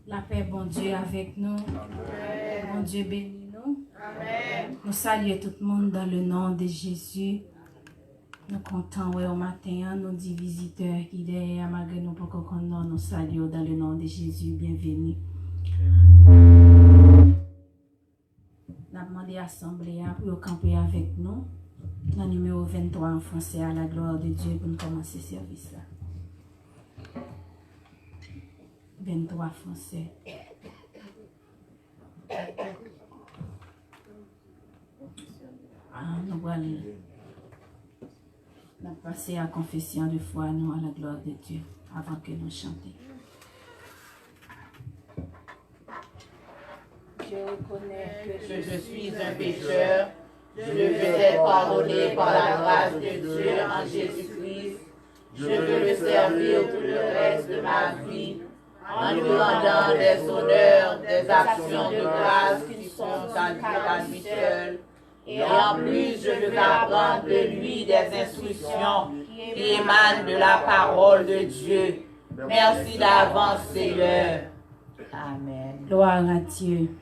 La paix, bon Dieu, avec nous. Amen. Bon Dieu, bénis-nous. Amen. Nous saluons tout le monde dans le nom de Jésus. Nous comptons au matin, nous dit visiteurs qui derrière, malgré nous, pour qu'on nous saluons dans le nom de Jésus. Bienvenue. Nous avons demandé à l'Assemblée pour camper avec nous. Dans le numéro 23 en français, à la gloire de Dieu, pour nous commencer ce service là. 23 français. Nous allons passer à la confession de foi, nous, à la gloire de Dieu, avant que nous chantions. Je reconnais que je suis un pécheur. Je veux être pardonné par la grâce de Dieu en Jésus-Christ. Je veux le servir tout le reste de ma vie en lui rendant des honneurs, des actions de grâce qui sont à lui seul. Et en plus, je veux apprendre de lui des instructions qui émanent de la parole de Dieu. Merci d'avance, Seigneur. Amen. Gloire à Dieu.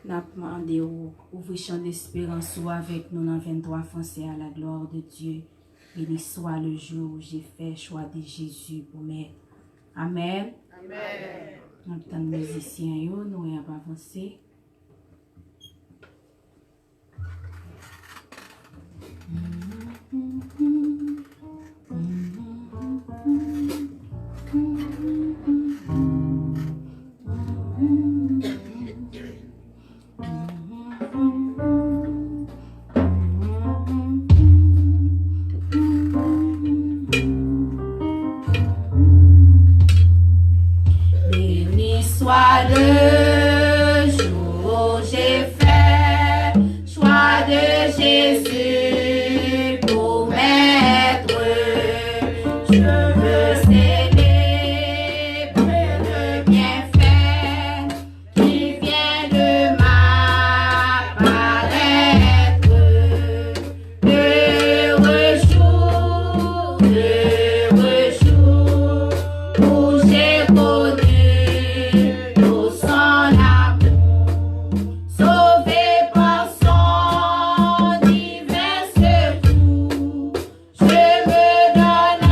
Nous avons demandé ouvrir champ d'espérance avec nous dans 23 français à la gloire de Dieu. Béni soit le jour où j'ai fait choix de Jésus pour m'aider. Amen. Amen. Nous avons les musiciens, nous allons avancer. Béni soit le jour où j'ai fait choix de Jésus pour m'être. Je veux célébrer le bienfait qui vient de m'apparaître. Heureux jour où j'ai connu tout son amour, sauvé par son divin secours. Je me donne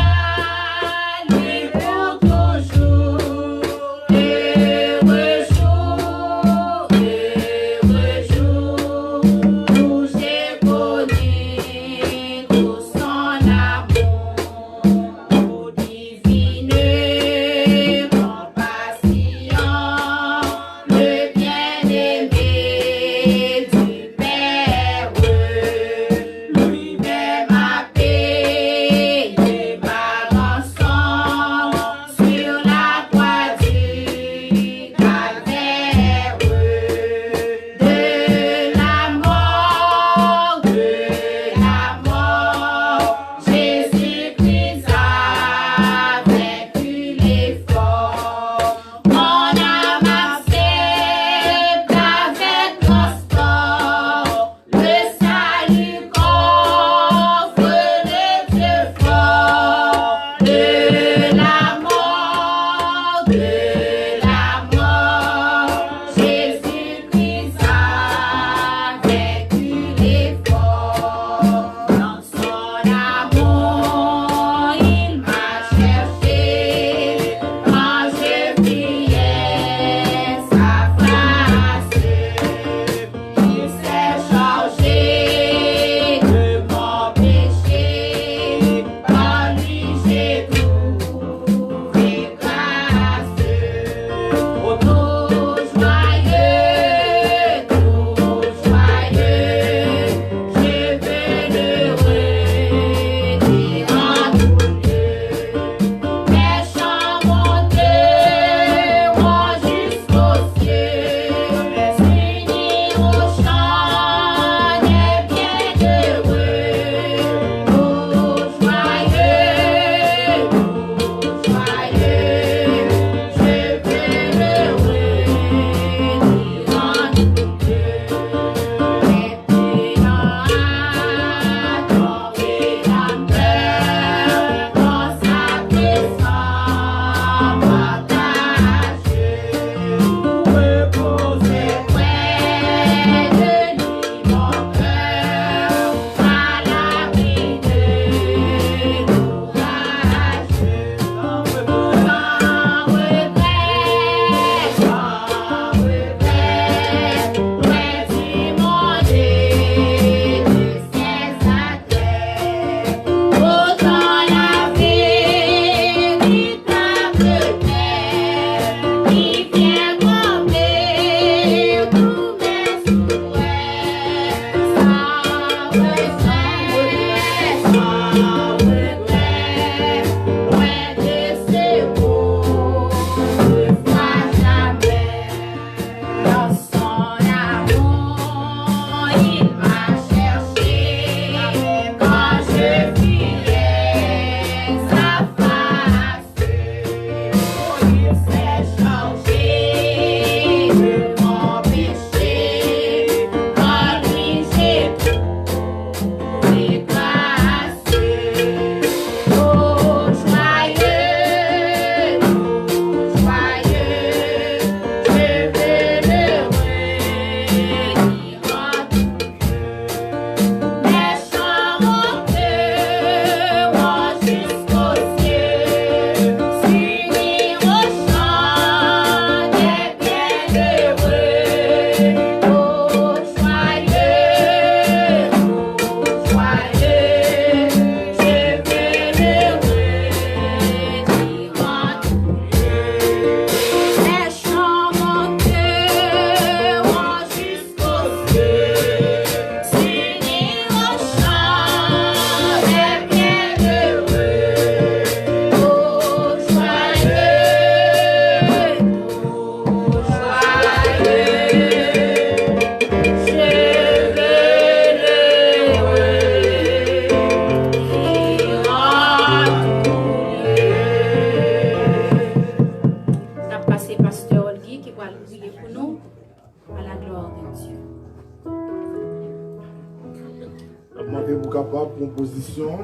bénédiction.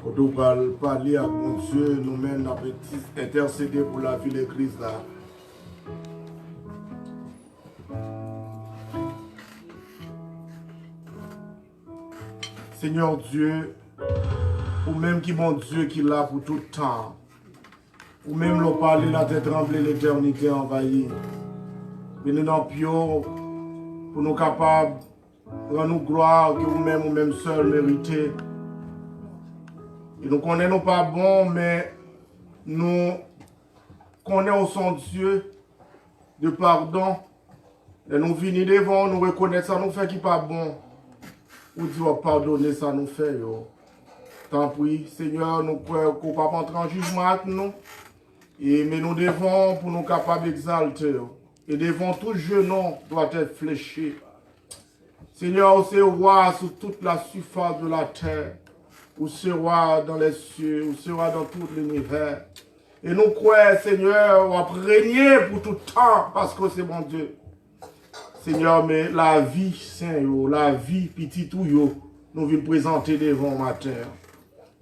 Quand on va parler à mon Dieu, nous-mêmes, nous avons intercédé pour la vie de l'Église là. Seigneur Dieu, ou même qui mon Dieu qui est là pour tout temps, ou même le parler, la tête tremblée, l'éternité envahie. Mais nous n'en pions pour nous capables de rendre gloire que vous-même seul méritez. Et nous connaissons pas bon, mais nous connaissons son Dieu de pardon. Et nous venons devant, nous reconnaissons ça nous fait qui pas bon. Ou Dieu va pardonner ça nous fait. Yo. Tant pis, Seigneur, nous croyons qu'on ne peut pas entrer en jugement avec nous. Mais nous devons, pour nous capables d'exalter. Et devant tout genou doit être fléchi. Seigneur, c'est roi sur toute la surface de la terre. Ou c'est roi dans les cieux, ou c'est roi dans tout l'univers. Et nous croyons, Seigneur, on va régner pour tout temps, parce que c'est mon Dieu. Seigneur, mais la vie, Seigneur, la vie, petit tout, yo, nous venons présenter devant matin.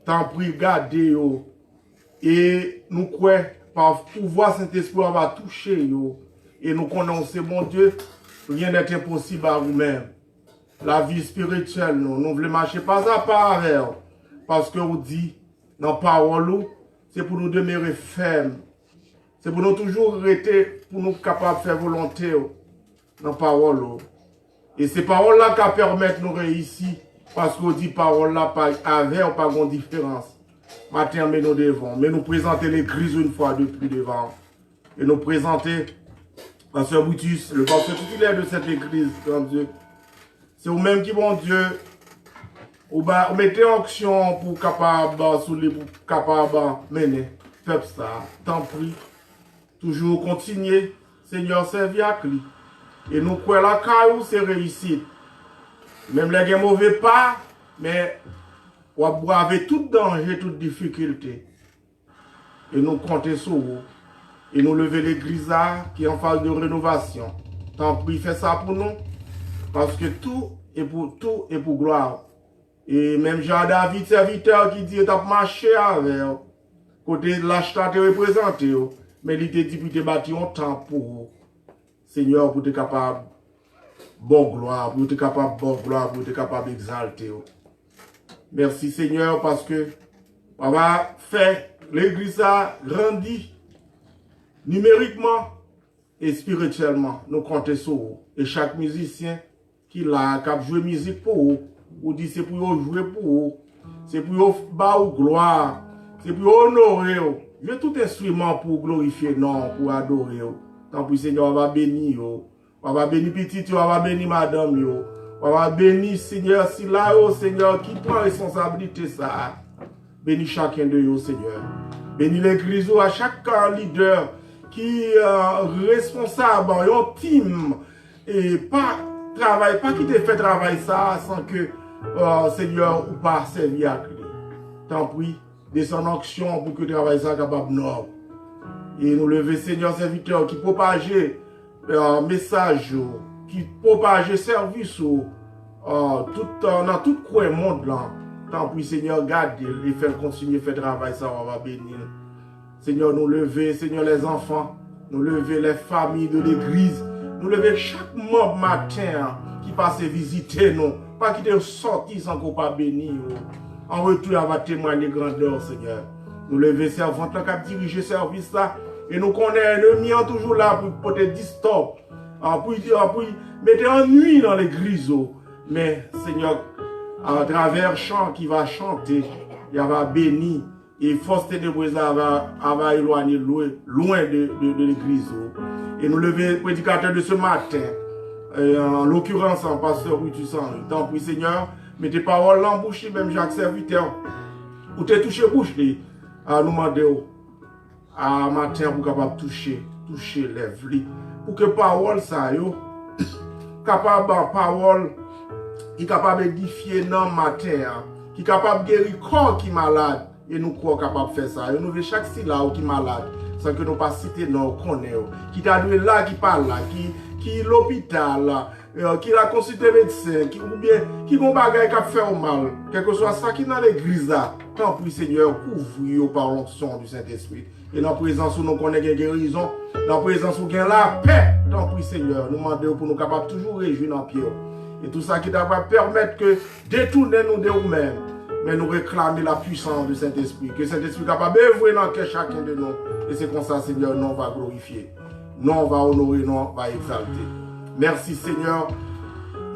Tant pis, gardez, yo. Et nous croyons, par pouvoir Saint-Esprit, on va toucher, yo. Et nous connaissons, mon Dieu, rien n'est impossible à vous-même. La vie spirituelle, nous voulons marcher pas à pas avec. Parce que vous dit, dans la parole, c'est pour nous demeurer fermes. C'est pour nous toujours rester, pour nous capables de faire volonté dans la parole. Et ces paroles-là qui permettent de nous réussir. Parce qu'on dit paroles-là pas avec ou pas de différence. Matin, mais nous devons. Mais nous présenter l'église une fois de plus devant. Et nous présenter Pasteur Brutus, le pasteur titulaire de cette église, grand Dieu. C'est vous-même qui, bon Dieu, vous mettez en action pour capable mener. Faites ça. Tant pis. Toujours continuer. Seigneur, servir à lui. Et nous croyons la caillou, c'est réussite. Même les mauvais pas, mais vous avez tout danger, toute difficulté. Et nous comptons sur vous. Et nous lever l'église qui est en phase de rénovation. Tant pis, fait ça pour nous. Parce que tout est pour gloire. Et même Jean-David, serviteur, qui dit qu'il a marché avec, côté l'acheteur te représenté, mais il te dit que tu bâti un temps pour vous. Seigneur, pour être capable bon gloire, pour être capable bon gloire, pour être capable d'exalter. Merci Seigneur, parce que on va faire l'église a grandi numériquement et spirituellement. Nous comptons sur vous. Et chaque musicien qui l'a joué musique pour vous, ou dit c'est pour jouer pour vous, c'est pour vous gloire, c'est pour honorer. Je tout instrument pour glorifier, non, pour adorer. Tant pis Seigneur, on va bénir. On va bénir petit, on va bénir madame. On va bénir Seigneur, si là, Seigneur, qui prend responsabilité ça. Bénis chacun de vous, Seigneur. Bénis l'église à chaque leader qui est responsable, un team, et pas travail, pas qui te fait travailler ça sans que Seigneur ou pas servir à lui. Tant pis, descend en action pour que le travail soit capable de nous. Et nous lever Seigneur serviteur qui propage message, qui propage service dans tout coin du monde là. Tant pis Seigneur, garde et faire continuer faire travail ça, on va bénir. Seigneur, nous lever, Seigneur, les enfants, nous lever les familles de l'église, nous lever chaque membre matin qui passe visiter nous, pas qui te sorti sans qu'on pas bénir. En retour, on va témoigner grandeur, Seigneur. Nous lever servants qui ont dirigé service là, et nous connaissons l'ennemi toujours là pour te dire stop, pour mettre en nuit dans l'église. Mais Seigneur, à travers chant qui va chanter, il va bénir. Et force ténébreuse va éloigner loin de l'église. Et nous lever prédicateur de ce matin, en l'occurrence en pasteur Brutus. Tant pis Seigneur, mettez tes paroles en bouche, même Jacques serviteur, ou te toucher bouche, à nous demander à matin pour capable toucher lèvres, pour que parole ça yo, capable parole qui capable d'édifier dans matin, qui capable guérir corps qui malade. Et nous croyons capables de faire ça. Et nous voulons chaque si là qui est malade, sans que nous pas citer nos connaissons, qui t'a doué là, qui parle là, qui l'hôpital là, qui a consulté médecin, qui ont bagay qui a fait mal, quel que soit ça qui dans l'église là, tant pis Seigneur, couvre par l'onction du Saint-Esprit. Et dans la présence où nous connaissons la guérison, dans la présence où nous avons la paix, tant pis Seigneur, nous demandons pour nous capables toujours réjouir dans le pied. Et tout ça qui doit permettre que détourner nous de nous-mêmes, mais nous réclamer la puissance du Saint-Esprit, que Saint-Esprit est capable d'œuvrer dans chacun de nous. Et c'est comme ça, Seigneur, nous va glorifier, nous va honorer, nous va exalter. Merci Seigneur,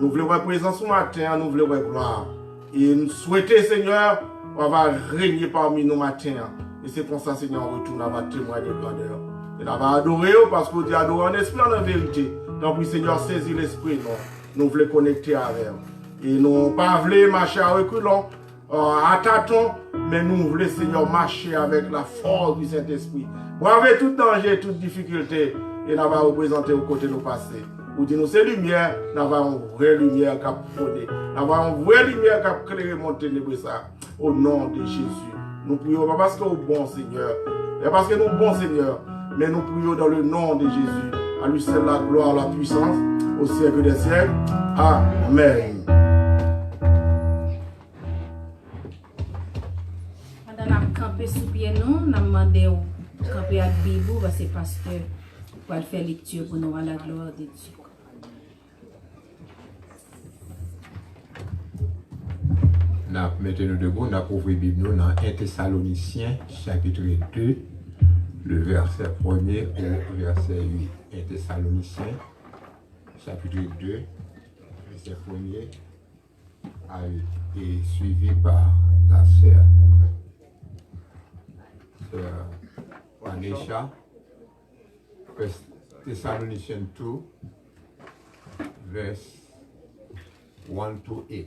nous voulons votre présence ce matin, nous voulons votre gloire. Et nous souhaitons, Seigneur, on va régner parmi nous matin. Et c'est comme ça, Seigneur, on retourne à votre témoin de grandeur. Et on va adorer, parce qu'on dit adorer en esprit, en vérité. Donc, oui, Seigneur, saisis l'esprit, nous voulons connecter avec. Et nous ne pas voulons marcher à reculons, à tâtons, mais nous voulons, Seigneur, marcher avec la force du Saint-Esprit. Pour avoir tout danger, toute difficulté, et nous va représenter au côté de nos passés. Ou dit nous c'est lumière, nous avons une vraie lumière qui a fondé. Nous avons une vraie lumière qui a éclairé mon ténébreux ça. Au nom de Jésus. Nous prions pas parce que nous bon Seigneur, mais parce que nous bon Seigneur, mais nous prions dans le nom de Jésus. À lui seul la gloire, la puissance, au siècle des siècles. Amen. Pendant que nous campons sous pied, nous demandé au camper avec Bibou, parce que pasteur va faire lecture pour nous à la gloire de Dieu. Mettez-nous debout, nous avons ouvert la Bible dans 1 Thessaloniciens, chapitre 2, le verset 1er au verset 8. 1 Thessaloniciens, chapitre 2, verset 1er à 8. Et suivi par la sœur Wanesha, 1 Thessaloniciens 2, verse 1 to 8.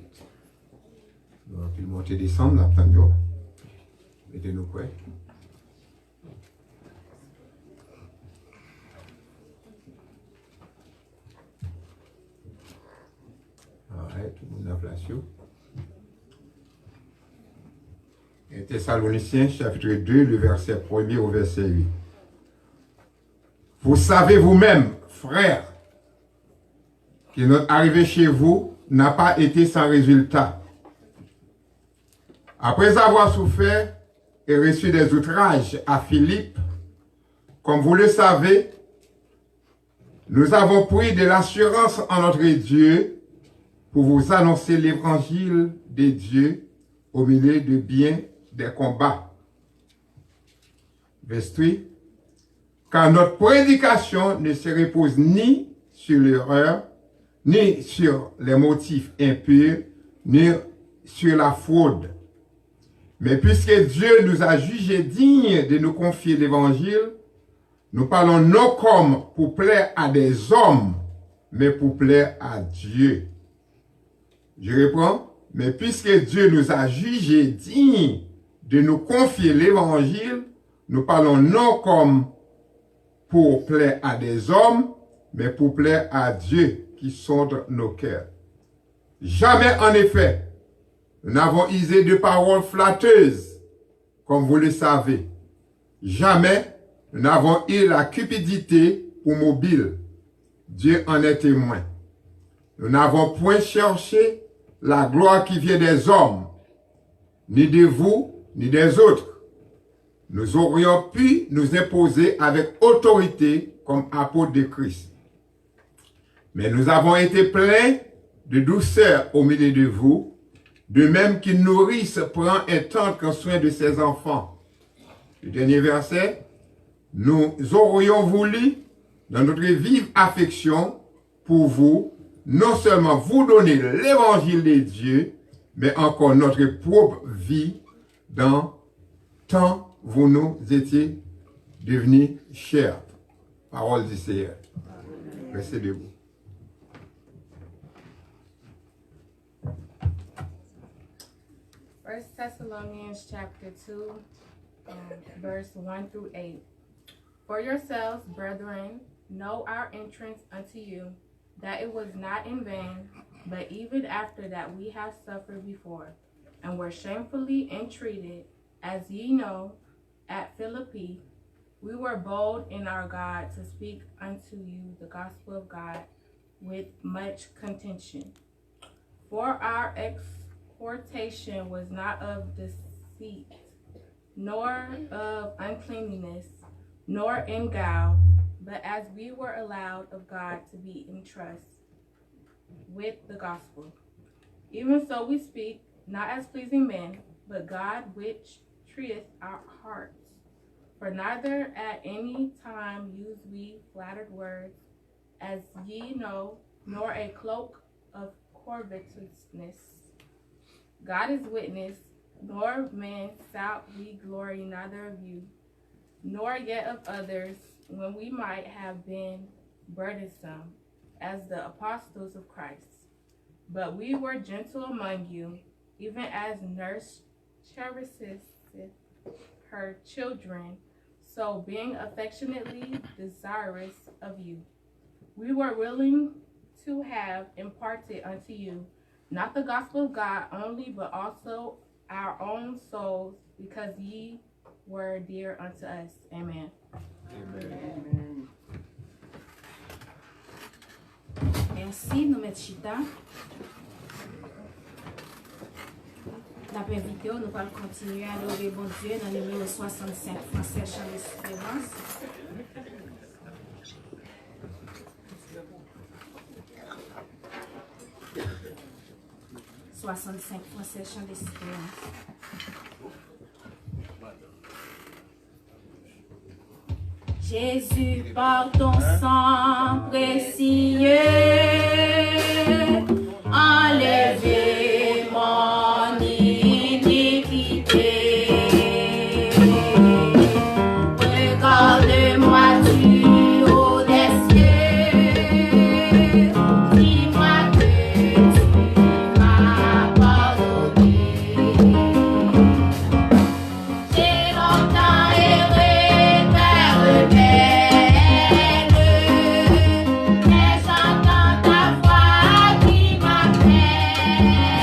Donc, il monte et descend, nous attendons. Mettez-nous prêts. Arrête, tout le monde a place. 1 Thessaloniciens, chapitre 2, le verset 1er au verset 8. Vous savez vous-même, frères, que notre arrivée chez vous n'a pas été sans résultat. Après avoir souffert et reçu des outrages à Philippe, comme vous le savez, nous avons pris de l'assurance en notre Dieu pour vous annoncer l'évangile de Dieu au milieu de bien des combats. Verset 8. Car notre prédication ne se repose ni sur l'erreur, ni sur les motifs impurs, ni sur la fraude. Mais puisque Dieu nous a jugés dignes de nous confier l'évangile, nous parlons non comme pour plaire à des hommes, mais pour plaire à Dieu. Je reprends. Mais puisque Dieu nous a jugés dignes de nous confier l'évangile, nous parlons non comme pour plaire à des hommes, mais pour plaire à Dieu qui sonde nos cœurs. Jamais en effet, nous n'avons usé de paroles flatteuses, comme vous le savez. Jamais nous n'avons eu la cupidité pour mobile. Dieu en est témoin. Nous n'avons point cherché la gloire qui vient des hommes, ni de vous, ni des autres. Nous aurions pu nous imposer avec autorité comme apôtres de Christ. Mais nous avons été pleins de douceur au milieu de vous, de même qu'une nourrice prend un tendre soin de ses enfants. Le dernier verset, nous aurions voulu, dans notre vive affection pour vous, non seulement vous donner l'évangile de Dieu, mais encore notre propre vie dans tant vous nous étiez devenus chers. Parole du Seigneur. Restez debout. First Thessalonians chapter 2, verse 1 through 8. For yourselves, brethren, know our entrance unto you, that it was not in vain, but even after that we have suffered before, and were shamefully entreated, as ye know, at Philippi, we were bold in our God to speak unto you the gospel of God, with much contention. For our exhortation was not of deceit, nor of uncleanness, nor in guile, but as we were allowed of God to be in trust with the gospel. Even so we speak, not as pleasing men, but God which trieth our hearts. For neither at any time use we flattered words, as ye know, nor a cloak of covetousness. God is witness, nor of men sought we glory, neither of you, nor yet of others, when we might have been burdensome, as the apostles of Christ. But we were gentle among you, even as nurse cherisheth her children, so being affectionately desirous of you. We were willing to have imparted unto you, not the gospel of God only, but also our own souls, because ye were dear unto us. Amen. Amen. Merci, nous mettons chita. D'après vidéo, nous allons continuer à louer bon Dieu dans le numéro 65 français, chant d'espérance. Français, chant d'espérance. Jésus, par ton sang précieux, enlevez mon iniquité. Regarde-moi du haut des cieux, dis-moi que tu m'as pardonné. J'ai longtemps erré vers le belle, mais j'entends ta voix qui m'appelle.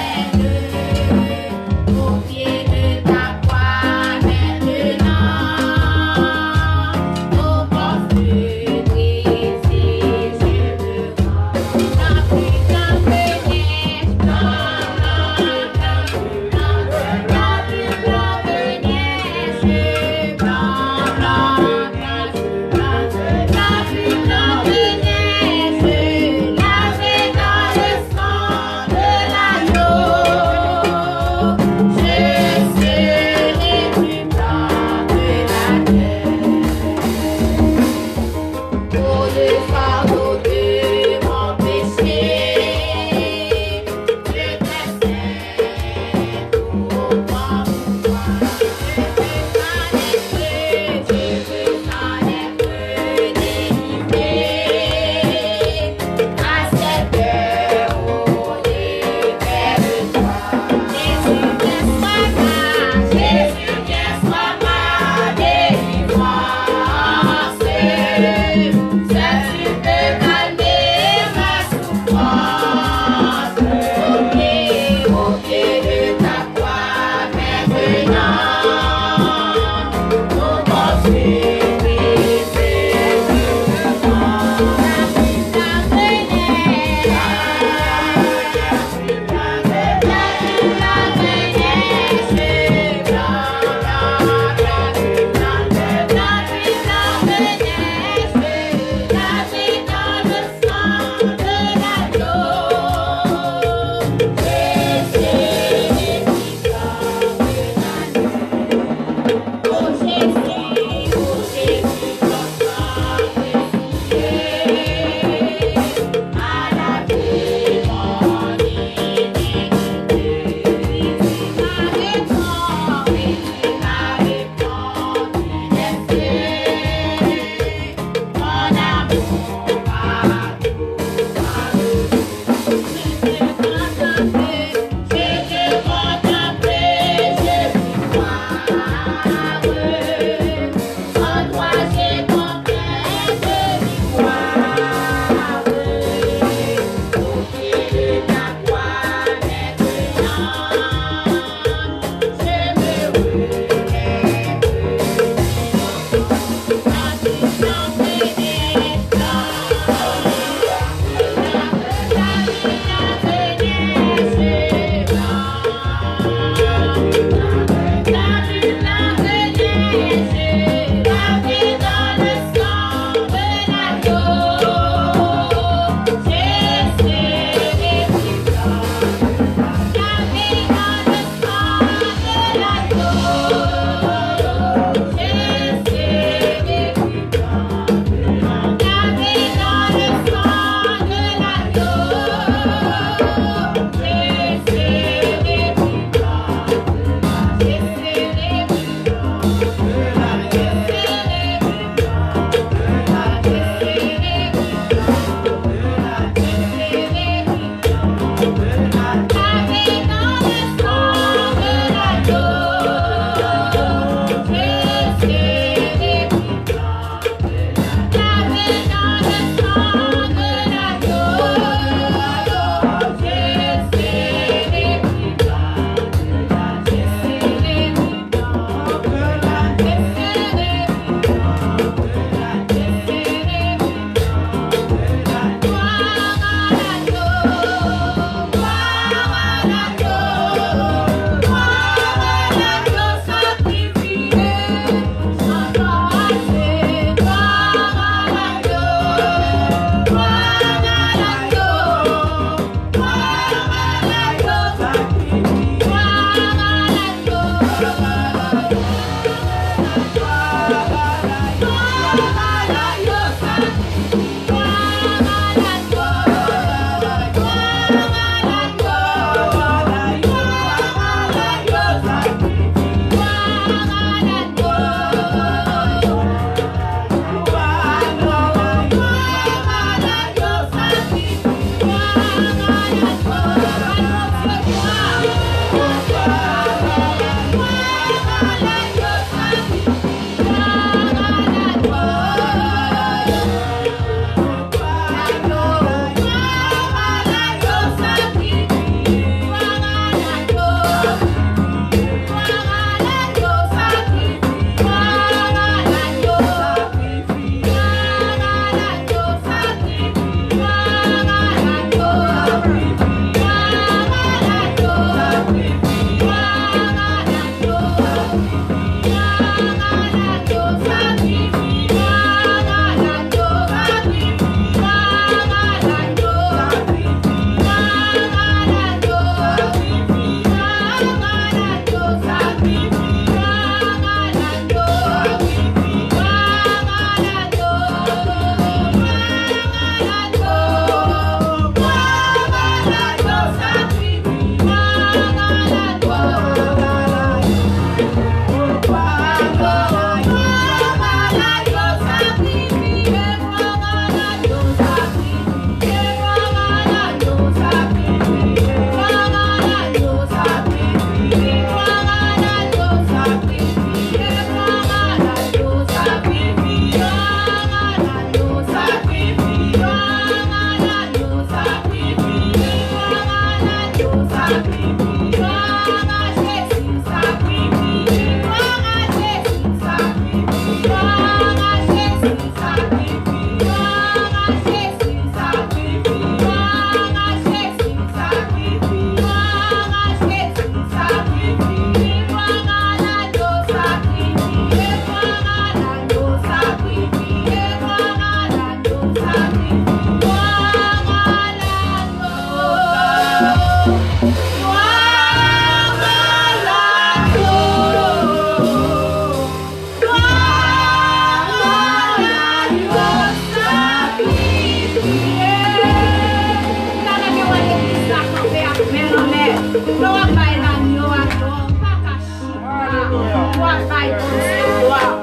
travail, bon Dieu, gloire.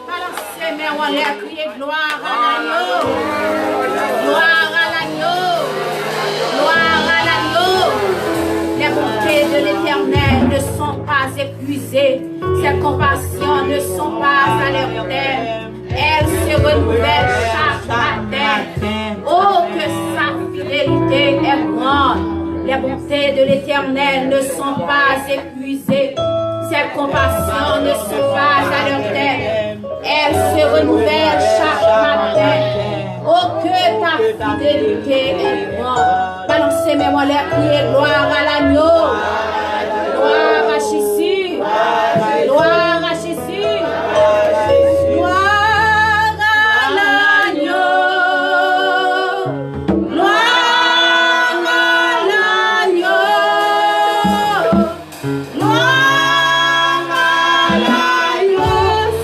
Balancez mes en l'air, criez gloire à l'agneau. Gloire à l'agneau. Gloire à l'agneau. Les bontés de l'Éternel ne sont pas épuisées. Ses compassions ne sont pas à leur terme. Elles se renouvellent chaque matin. Oh, que sa fidélité est grande. Les bontés de l'Éternel ne sont pas épuisées. Ses compassions ne sont pas à leur terme. Elles se renouvellent chaque matin. Oh, que ta fidélité est grande. Balancez mes mots, les prier gloire à l'agneau. Gloire à Jésus. Gloire à Jésus. Gloire à l'agneau. Gloire à l'agneau. Gloire à l'agneau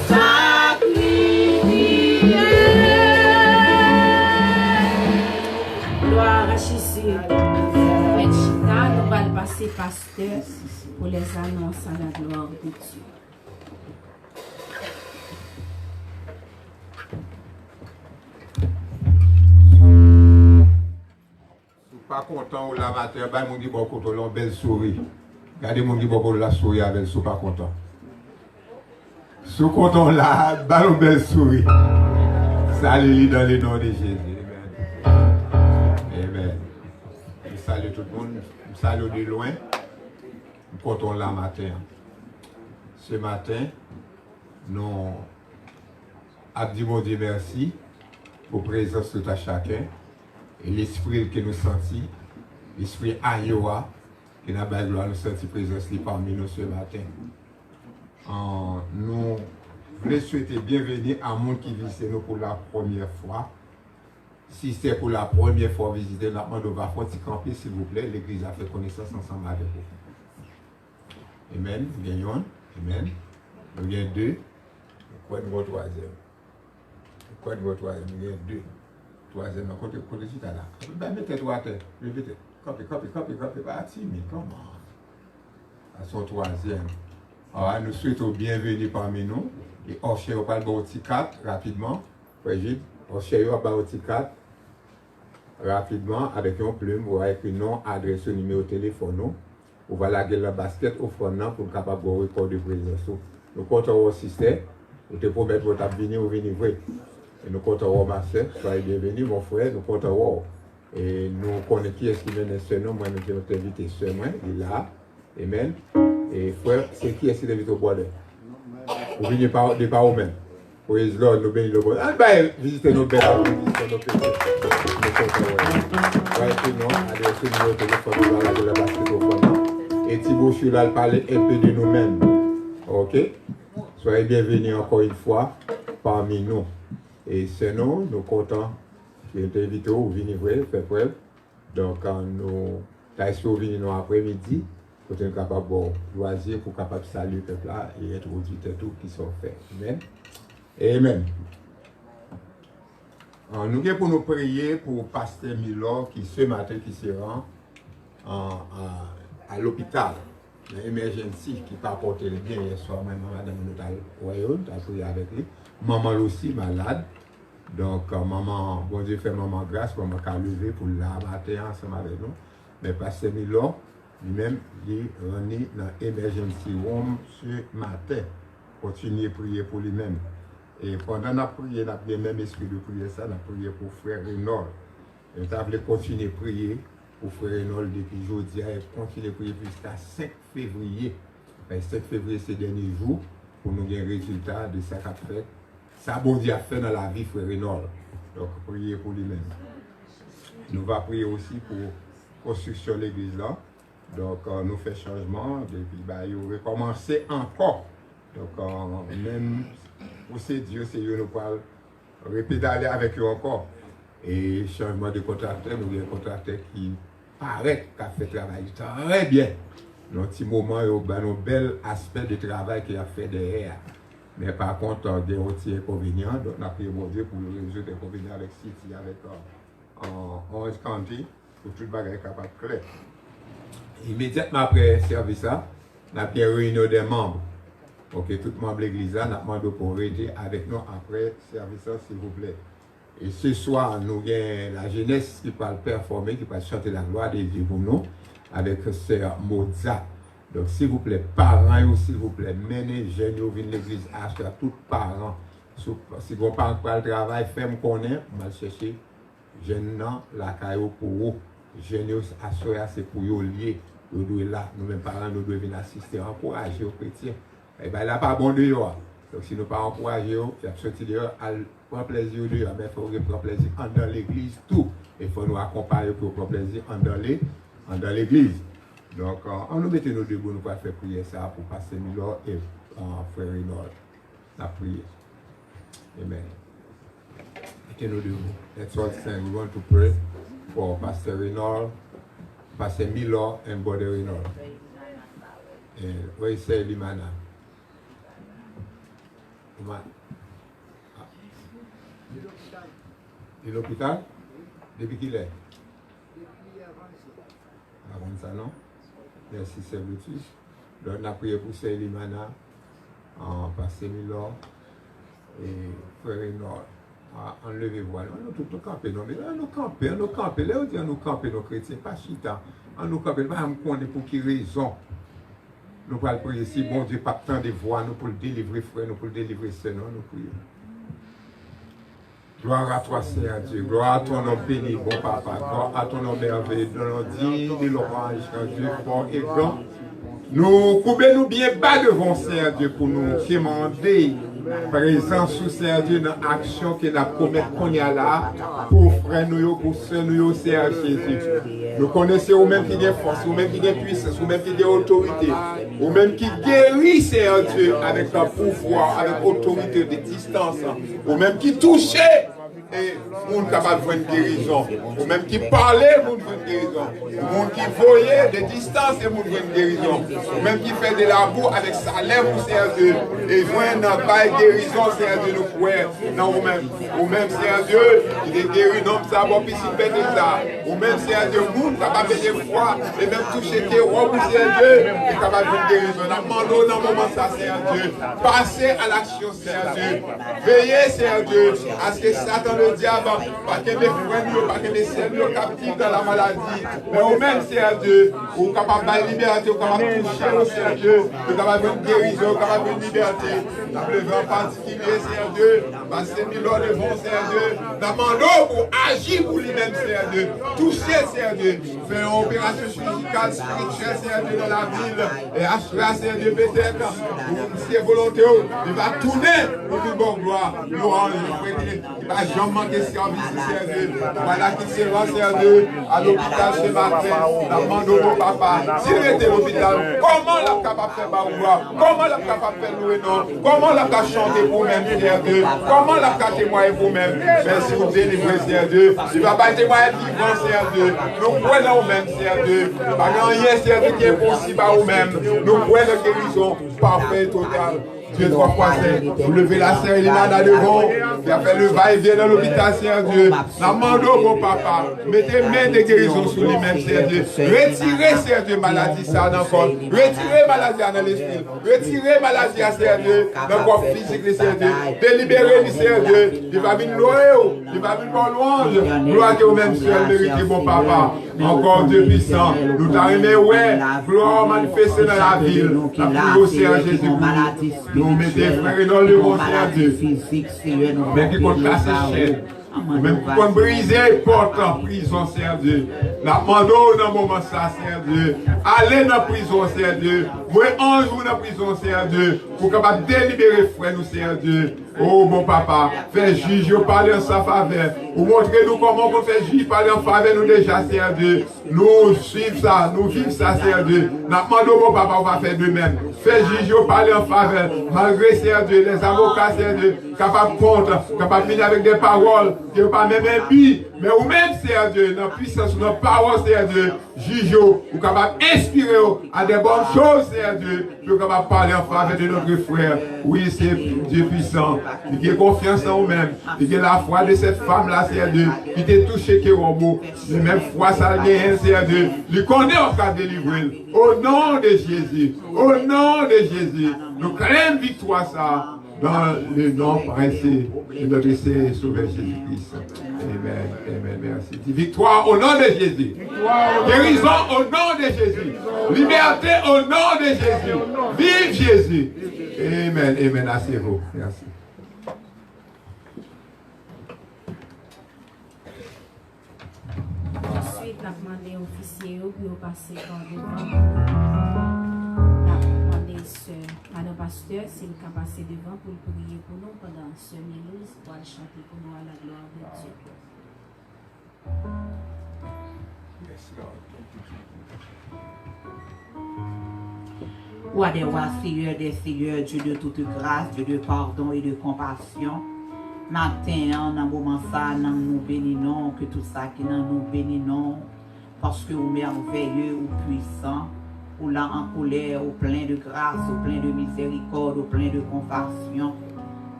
sacrifié. Gloire à Jésus. Chita, nous allons passer pasteur pour les annonces à la gloire de Dieu. Pas content ou la matin, bah mon dit bon côté l'on belle souris. Regardez mon dit bon la souris avec sous pas content. Sous content là, bah l'on belle souris. Salut dans le nom de Jésus. Amen. Amen. Je salue tout le monde. Je salue de loin. Nous comptons là matin. Ce matin, nous avons dit mon Dieu merci pour la présence de tout à chacun. Et l'esprit que nous sentons, l'esprit Ayoa, qui n'a pas gloire nous sentir présence parmi nous ce matin. Nous voulons souhaiter bienvenue à monde qui visite nous pour la première fois. Si c'est pour la première fois visiter, nous demandons à faire camper s'il vous plaît. L'église a fait connaissance ensemble avec vous. Amen. Nous gagnons. Amen. Nous gagnons deux. Quoi de votre troisième? Quoi de votre troisième? Nous gagnons deux. Troisième, côté de là. Ben, mettez-toi à terre. Mettez. Copie. Pas timide, comment? À son troisième. Alors, nous souhaitons bienvenue parmi nous. Et on cherche pas le bon petit 4 rapidement. Brigitte, on cherche pas le petit 4 rapidement avec un plume ou avec un nom, adresse, numéro de téléphone. On va laguer la basket au front pour être capable de record de présence. Nous comptons au système. Nous te promettons votre venir ou venir vrai. Et nous comptons ma soeur, soyez bienvenus, mon frère, nous comptons. Et nous connaissons qui est-ce qui mène ce nom, moi, nous avons invité ce moi, il est là. Amen. Et frère, c'est qui est-ce qui invite au border? Vous venez de par vous-même. Praise Lord, nous bénissons le border. Allez, visitez nos belles, visitez nos pays. Nous comptons. Voyez que non, adressez nous au téléphone, nous allons de la basket au fond. Et Thibaut Chula parler un peu de nous-mêmes. Ok? Soyez bienvenus encore une fois parmi nous. Et sinon, nous comptons qui est invité au venir faire preuve. Donc, nous avons venir nous après-midi pour être capable de loisir, pour capable saluer le peuple là et être auditeurs tout qui sont faits. Amen. Amen. Nous sommes pour nous prier pour Pasteur Milor qui ce matin qui se rend à l'hôpital. L'émergency qui pas porté le bien hier soir, même madame nous royaume, tu as prié avec lui. Maman aussi malade. Donc, maman, bon Dieu fait maman grâce pour m'a lever pour la matin ensemble avec nous. Mais Pasteur Milor, lui-même, il est rendu dans l'emergency room ce matin. Continuez à prier pour lui-même. Et pendant la prière, on a le même esprit de prière, ça, on a prié pour frère Renaud. Et on a voulu continuer à prier pour frère Renaud depuis aujourd'hui et continuer à prier jusqu'à 5 février. Et 5 février, c'est le dernier jour pour nous avoir un résultat de ça qu'a fait. Ça, bon Dieu a fait dans la vie, frère Renaud. Donc, priez pour lui-même. Nous allons prier aussi pour la construction de l'église là. Donc, nous faisons changement. Depuis, il va recommencer encore. Donc, même pour ces dieux, c'est eux nous parlons. Répéter avec eux encore. Et changement de contracteur, nous avons un contracteur qui paraît qui a fait travail très bien. Dans un petit moment, il y a un bel aspect de travail qu'il a fait derrière. Mais par contre, il y a un petit inconvénient. Donc, on a prié mon Dieu pour résoudre l'inconvénient avec City, avec Orange County, pour tout le bagage capable de clair. Immédiatement après le service, on a fait une réunion des membres. Ok, tout le monde de l'église, nous demandons pour aider avec nous après service, s'il vous plaît. Et ce soir, nous avons la jeunesse qui va performer, qui va chanter la gloire de Dieu pour nous, avec sœur Mozart. Donc, s'il vous plaît, parents, s'il vous plaît, menez jeunes, venez l'église, achetez à tous parents. Si vos parents font le travail, faites-moi connaître, on va chercher jeunes, la caillou pour vous. Jeunes, assurés, c'est pour vous lier. Nous devons là, nous-mêmes parents, nous devons venir assister, encourager aux chrétiens. Et bien, il n'y a pas bon dehors. Donc, si nous ne pas encourager, il y a sorti dehors, prendre plaisir dehors, mais il faut prendre plaisir dans l'église, tout. Il faut nous accompagner pour prendre plaisir dans l'église. Donc, on nous mettons nos debout, nous allons faire prier ça pour passer Milo et frère Rinald. La prière. Amen. Mettez-nous debout. Let's all stand. We want to pray for Pastor Rinald, Pastor Milo, and Brother Rinald. And where is Limana? De l'hôpital? Depuis qu'il est? Avant ça, non? Merci, c'est Bluetooth. Donc, on a prié pour Célimana, Pasteur Milo et Frère Nord. Enlevez voile. On nous camper, non? Mais là, nous camper. Là, on dit nous camper, nos chrétiens, pas chita. On nous camper, pas me connaître pour quelle raison. Nous allons prier si bon Dieu pas tant de voix, nous pour le délivrer, frère, nous pour le délivrer, Seigneur, nous prions. Gloire à toi, Seigneur Dieu. Gloire à ton nom béni, bon papa. Gloire à ton nom merveilleux. Dans nos dignes de l'orange, Dieu fort et grand. Nous coupons-nous bien bas devant Seigneur Dieu pour nous demander présence sous Seigneur Dieu dans l'action que nous commettons qu'on y a là pour frère nous, pour soeur nous, Seigneur Jésus. Nous connaissons vous-même qui a force, vous-même qui a puissance, vous-même qui a autorité, vous-même qui guérit, Seigneur Dieu, avec un pouvoir, avec autorité de distance, vous-même qui touchait. Et monde capable de faire une guérison. Ou même qui parlait, monde fait une guérison. Ou monde qui voyait de distance, et monde fait une guérison. Ou même qui fait de l'amour avec sa lèvre, Seigneur Dieu. Et joindre dans pas guérison, Seigneur Dieu, nous pouvons. Non, ou même, Seigneur Dieu, qui est guéri, non, ça va participer de ça. Ou même, Seigneur Dieu, monde capable de foi, et même toucher tes rois, Seigneur Dieu, qui est capable de faire une guérison. Nous demandons dans le moment ça, Seigneur Dieu. Passez à l'action, Seigneur Dieu. Veillez, Seigneur Dieu, à ce que Satan le diable, pas que mes frères, pas que mes sœurs captifs dans la maladie, mais au même Seigneur Dieu, ou capable de liberté, ou capable de toucher au Seigneur Dieu, ou capable de guérison, ou capable de liberté. Nous levons en particulier, Seigneur Dieu, parce que nous devons, Seigneur Dieu, demandons pour agir pour lui-même, Seigneur Dieu, toucher, Seigneur Dieu, faire une opération chirurgicale, spirituelle, Seigneur Dieu, dans la ville, et acheter, Seigneur Dieu, peut-être, pour c'est volonté, il va tourner pour toute bonne gloire, nous rendons, il va jamais manquer service, Seigneur Dieu. Voilà qui se rend, Seigneur Dieu, à l'hôpital ce matin. La demande au papa, s'il était à l'hôpital, comment l'a capable de faire baroua? Comment l'a capable de faire louer non? Comment l'a capable de chanter vous-même, Seigneur Dieu? Comment l'a capable de témoigner vous-même? Merci vous délivrer, Seigneur Dieu. Il ne va pas témoigner vivant, Seigneur Dieu. Nous prenons vous-même, Seigneur Dieu. Pas rien, Seigneur Dieu, qui est possible à vous-même. Nous prenons la guérison parfaite, totale. Dieu trois fois saint, vous levez la sœur Elimana devant, qui a fait le va-et-vient dans l'hôpital, Seigneur Dieu. La mando, mon papa, mettez main de guérison sur lui-même, Seigneur Dieu. Retirez, Seigneur Dieu, maladie ça dans le corps. Retirez maladie dans l'esprit. Retirez maladie, Seigneur Dieu, dans le corps physique, Seigneur Dieu. Délibérez, Seigneur Dieu. Il va venir louer, il va venir pour louange. Gloire que vous-même, seul méritez, mon papa. Encore Dieu puissant. Nous t'arrivons, ouais. Gloire manifestée dans la ville. La plus au Seigneur Jésus. Nous mettons frères dans le bon Seigneur Dieu. Mais qui compte casser chaîne. Même qui compte briser porte en prison, Seigneur Dieu. La demandons dans le moment ça, Seigneur Dieu. Allez dans la prison, Seigneur Dieu. Moi, un jour dans la prison, Seigneur Dieu. Pour capable délibérer, frère, nous, Seigneur Dieu. Oh, mon papa, fais juge, parler en sa faveur. Ou montrez-nous comment on fait juge, parler en faveur, nous déjà, Seigneur Dieu. Nous suivons ça, nous vivons ça, Seigneur Dieu. Nous demandons, mon papa, on va faire de même. Fais juge, parler en faveur. Malgré, Seigneur Dieu, les avocats, Seigneur Dieu, capables de contre, capables de venir avec des paroles, qui ne sont pas même impies. Mais ou même, Seigneur Dieu, dans la puissance, dans la parole, Seigneur Dieu, juge, ou capable d'inspirer à des bonnes choses, Seieur Dieu, pour capable de parler en faveur de notre frère. Oui, c'est Dieu puissant. Il a confiance en vous-même. Il a la foi de cette femme-là, c'est Dieu. Il t'a touché que robot. La même foi, ça vient, c'est Dieu. Il connaît au cas de délivrer. Au nom de Jésus. Au nom de Jésus. Nous craignons victoire ça. Dans le nom précieux de notre Sauveur Jésus-Christ. Amen. Amen. Merci. Victoire au nom de Jésus. Guérison au nom de Jésus. Liberté au nom de Jésus. Vive Jésus. Amen. Amen. Asseyez-vous. Merci. Ensuite, on a demandé aux officiers pour passer par devant. Madame Pasteur, s'il est passé devant pour prier pour nous pendant ce minute, pour chanter pour nous à la gloire de Dieu. Roi des rois, Seigneur des seigneurs, Dieu de toute grâce, Dieu de pardon et de compassion. Matin, dans le moment ça, nous bénissons, que tout ça qui nous bénissons, parce que vous merveilleux ou puissant, ou là en colère, ou plein de grâce, ou plein de miséricorde, ou plein de compassion.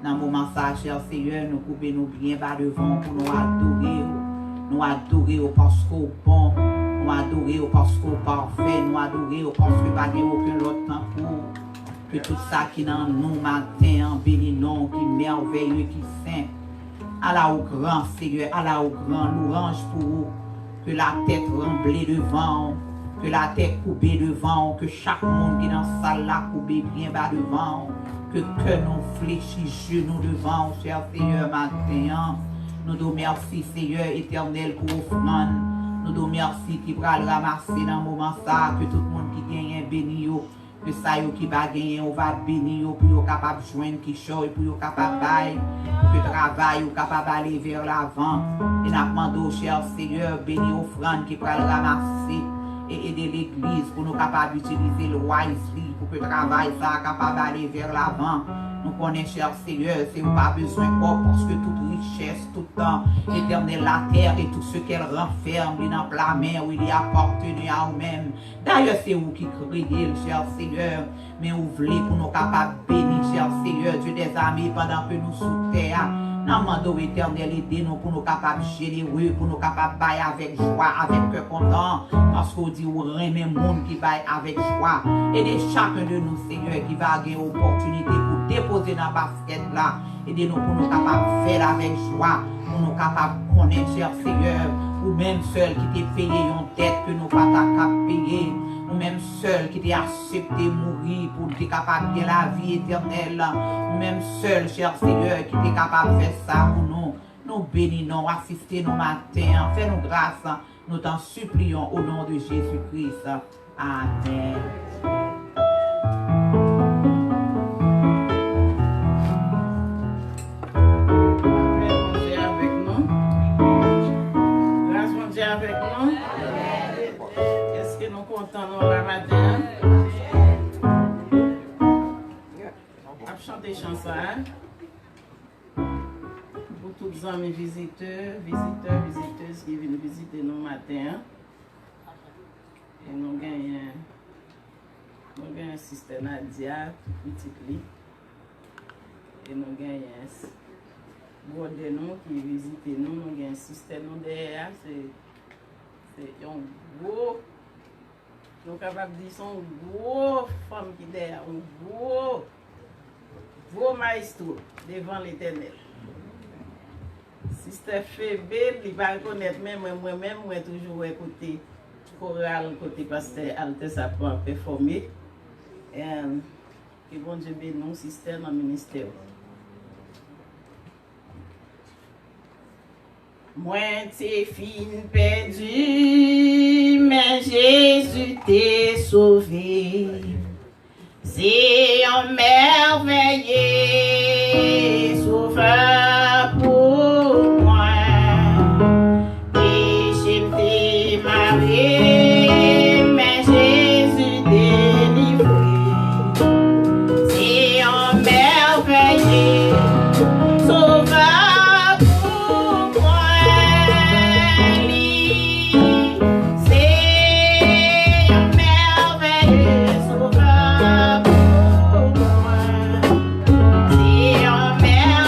Dans le moment ça, cher Seigneur, nous coupons nous bien bas devant pour nous adorer parce qu'on bon, nous adorer parce qu'on parfait, nous adorer parce que pas aucun autre temps pour que tout ça qui dans nous matin, bénissons, qui merveilleux, qui saint, à la au grand Seigneur, à la au grand louange pour vous, que la tête remblée devant, que la tête coupée devant, que chaque monde qui est dans la salle là coupé bien bas devant, que nous fléchis genoux devant, cher Seigneur, matin. Nous te remercions, Seigneur éternel, pour offrande. Nous te remercions qui va le ramasser dans le moment ça, que tout le monde qui gagne béni, que ça qui va gagner, on va bénir, pour être capable de joindre qui chose, pour être capable de que travail, ou capable d'aller vers l'avant. Et nous demandons, cher Seigneur, béni offrande qui va le ramasser. Et aider l'église pour nous capables d'utiliser le wisely pour que le travail soit capable d'aller vers l'avant. Nous connaissons, cher Seigneur, c'est pas besoin de quoi parce que toute richesse, tout temps, éternel, la terre et tout ce qu'elle renferme, il dans la main où il y appartenu à nous-mêmes. D'ailleurs, c'est vous qui créez, cher Seigneur, mais vous voulez pour nous capables de bénir, cher Seigneur, Dieu des amis, pendant que nous sous terre. Nous demandons éternel, aidez-nous pour nous capables généreux, pour nous capables de bailler avec joie, avec cœur content, parce qu'on dit, vous aimez le monde qui baille avec joie. Aidez chacun de nous, Seigneur, qui va avoir une opportunité pour déposer dans la basket là. Aidez-nous pour nous capables de faire avec joie, pour nous capables de connaître, cher Seigneur, ou même seul qui t'est payé une dette que nous pas capables de payer. Ou même seul qui t'a accepté mourir pour être capable de la vie éternelle. Ou même seul, cher Seigneur, qui t'est capable de faire ça pour nous. Nous bénissons, assistez nous matin, fais-nous grâce. Nous t'en supplions au nom de Jésus-Christ. Amen. Chanter chansons pour tous les amis visiteuses qui viennent visiter nous matin. Et nous gagnons un système Nadia, petit lit. Et nous gagnons un de nous qui visite nous, nous gagnons un système derrière. C'est un gros. Nous sommes capables de dire son gros femme qui est derrière, un gros maestro devant l'Éternel. Sister Fébé, il va reconnaître même moi-même, moi toujours écouter chorale, côté pasteur Altes a performer. Et que bon Dieu bénisse sister dans le ministère. Moi t'es fin perdu, mais Jésus t'est sauvé. C'est un merveilleux sauveur pour moi. Et je t'ai marié, mais Jésus délivré. C'est un merveilleux sauveur pour moi. C'est un merveilleux sauveur. C'est un merveilleux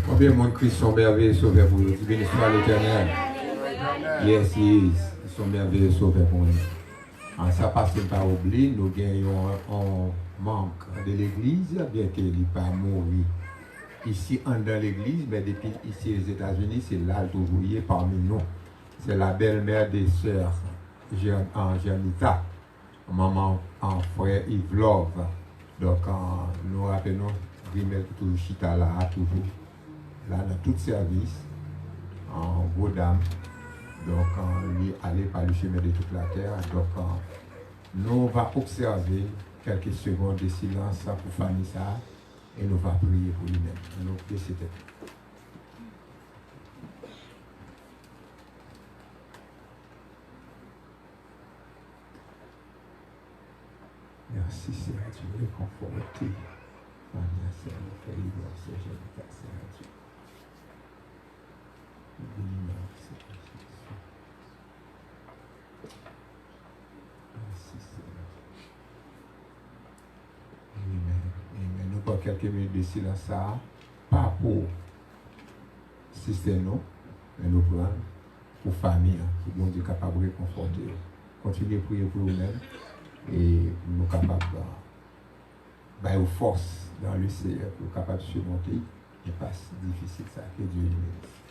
Combien de monde Christ sont merveilleux sauveurs pour nous? Béni soit l'Éternel. Yes, he is. Ils sont merveilleux sauveurs pour nous. En ça, parce que pas oublier, nous gagnons un manque de l'église, bien qu'il n'ait pas mouru ici dans l'église, mais depuis ici aux États-Unis, c'est là que vous voyez parmi nous. C'est la belle-mère des sœurs Janita, maman en frère Yves Love. Donc, nous rappelons, Grimel toujours chita là, toujours là dans tout service, en beau dame. Donc, lui aller par le chemin de toute la terre. Donc, nous va observer quelques secondes de silence pour Fanny ça et nous va prier pour lui-même. Nous c'était. Merci Seigneur, tu veux conforter. Fanny Seigneur, fais libérer Seigneur, Seigneur Dieu. Merci Seigneur. Amen. Nous avons quelques minutes de silence, ça, pas pour système, non, mais nous prenons pour famille, pour bon Dieu capable de réconforter. Continuez à prier pour vous-même et nous capables de force dans le Seigneur pour capable de surmonter les passes difficiles, ça, que Dieu nous bénisse.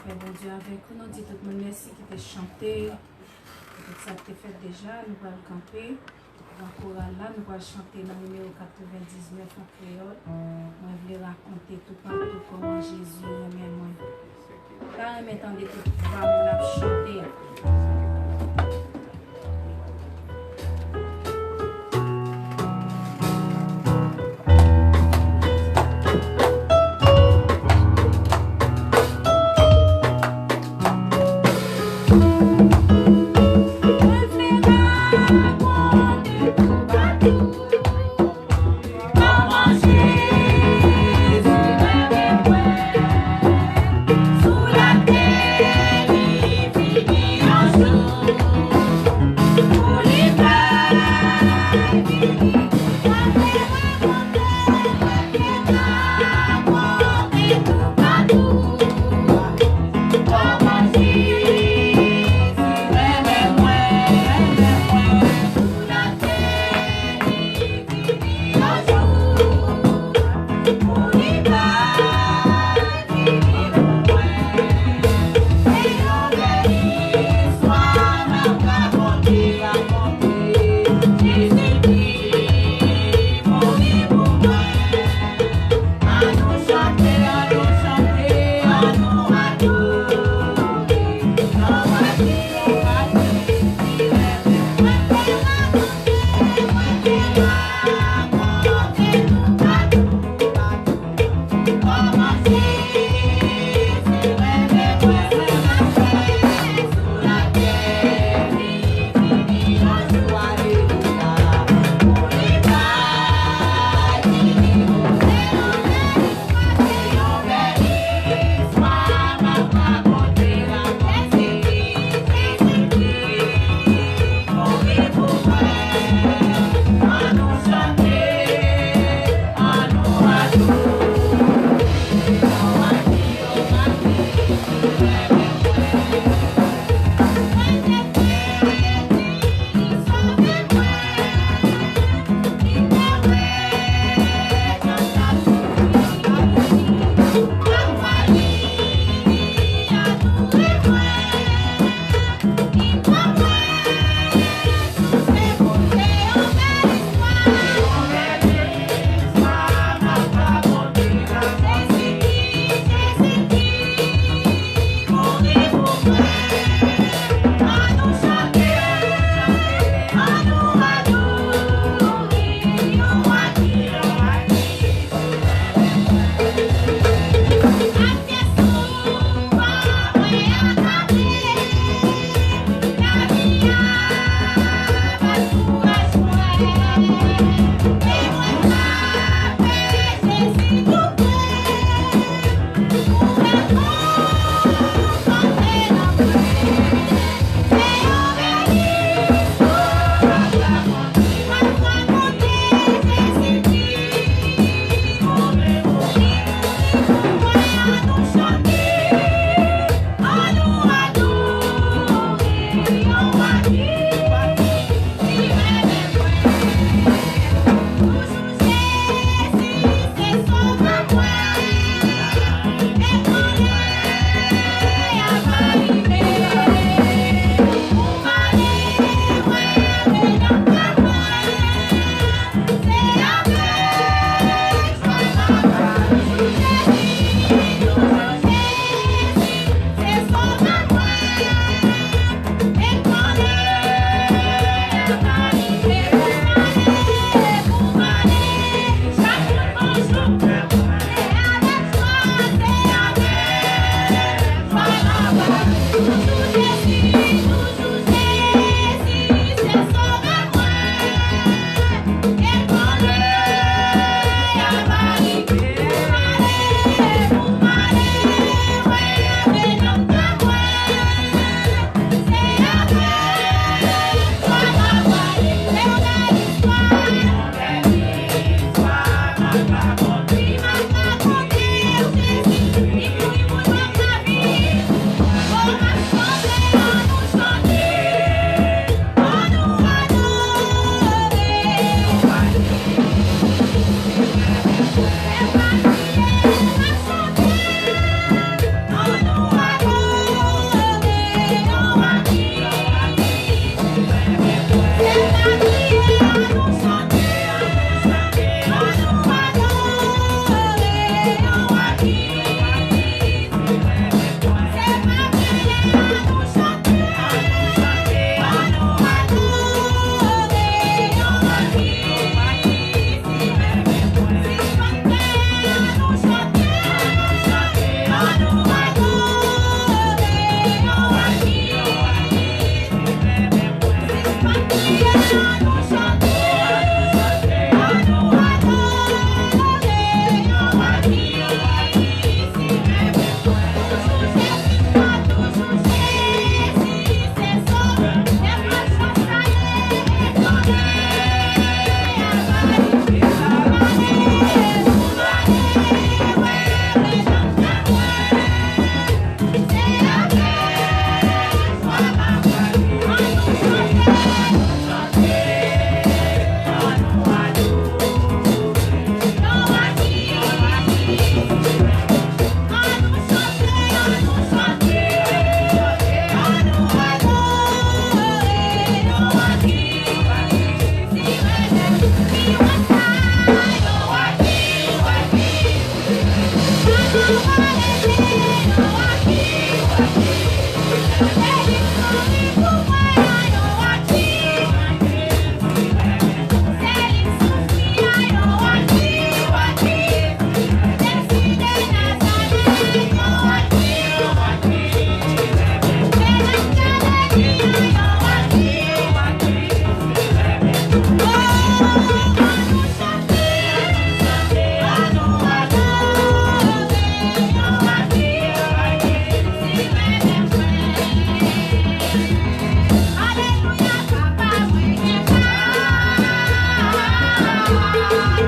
Bon Dieu, avec nous, dit tout le monde merci qui t'a chanté. Tout ça que tu fait déjà, nous allons camper. Dans le choral là, nous allons chanter dans le numéro 99 en créole. Moi, je vais raconter tout partout comment Jésus aimait moi. Quand on m'entendait tout, on va chanter. Sous la terre, il finit un jour.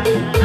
Yes,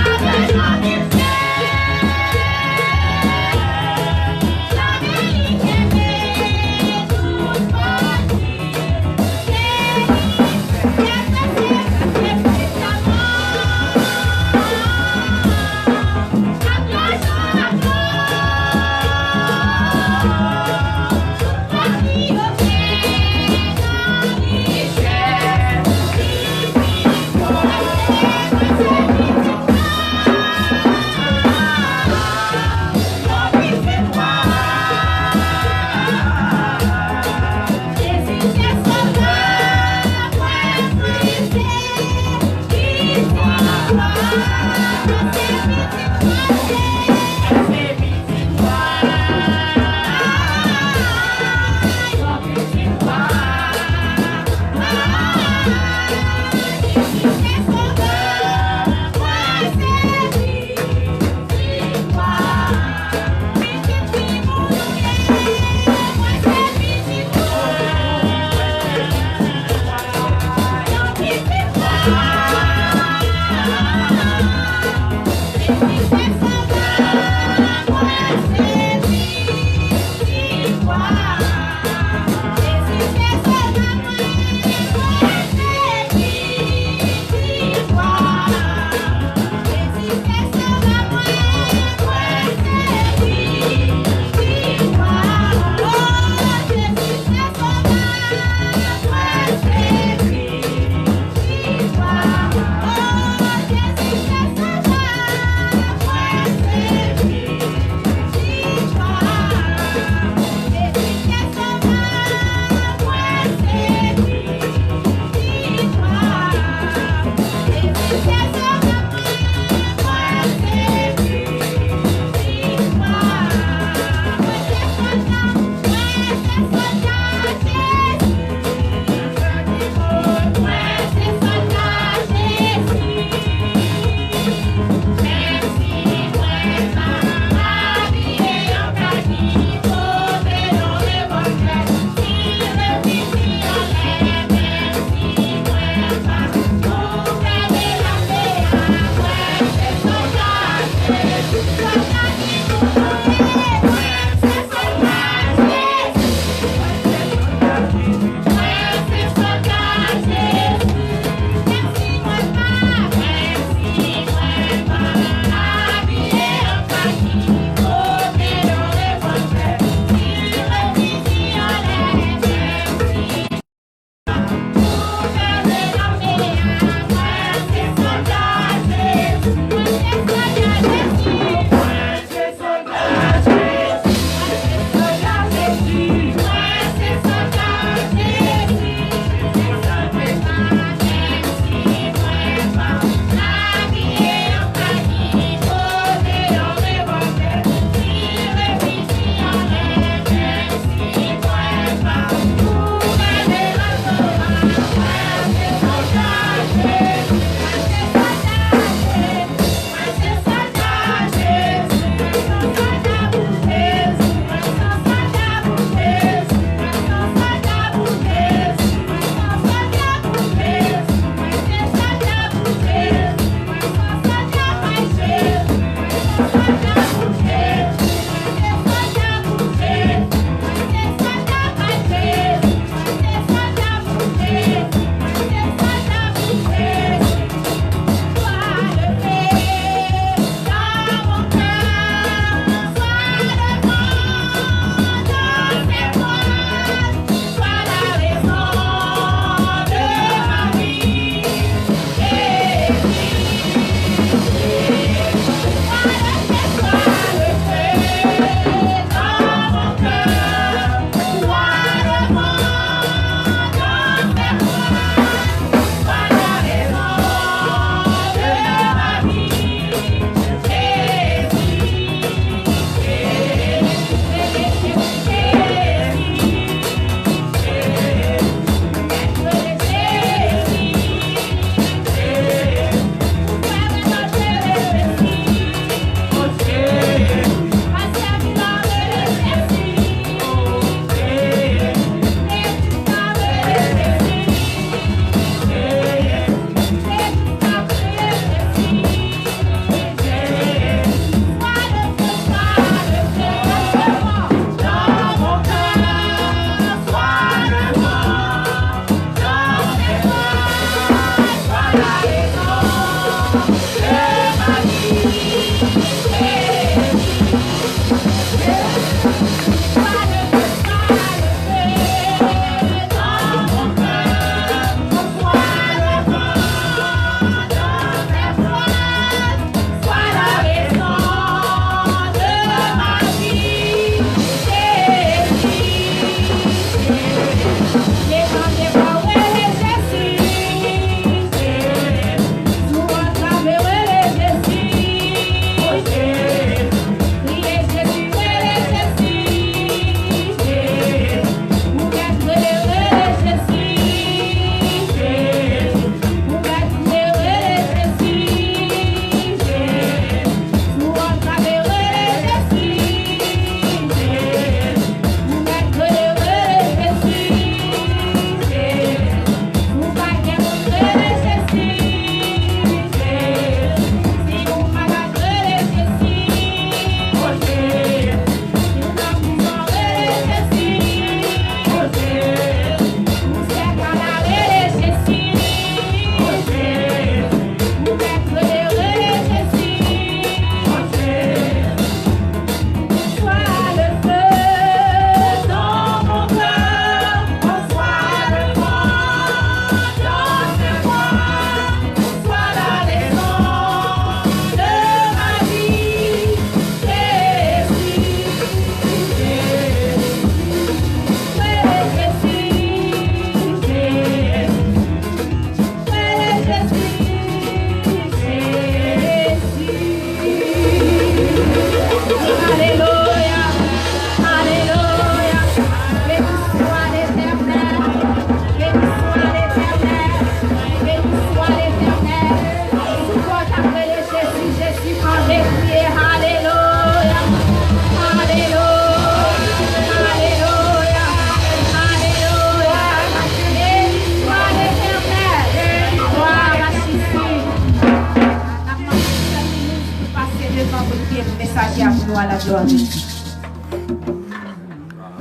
devant vous, qui est messager à vous à la gloire de Dieu.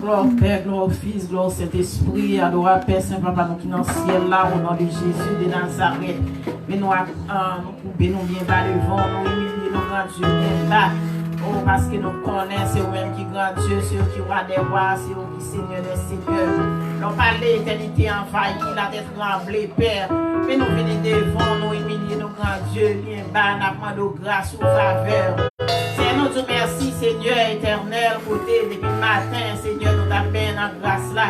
Gloire au Père, gloire au Fils, gloire au Saint-Esprit, adorable Père Saint-Papa, nous qui dans le ciel là, au nom de Jésus de Nazareth. Mais nous couper, nous bien bas devant, nous humilier, nous grand Dieu bien bas. Oh, parce que nous connaissons, c'est vous-même qui grand Dieu, c'est vous qui roi des rois, c'est vous qui Seigneur des seigneurs. Nous parlons l'éternité envahie, la tête tremblée, Père. Mais nous venons devant, nous humilier, nous grand Dieu bien bas, nous demandons grâce ou faveur. Seigneur, nous te merci, Seigneur éternel, côté depuis le matin, Seigneur, nous t'appelons en grâce là.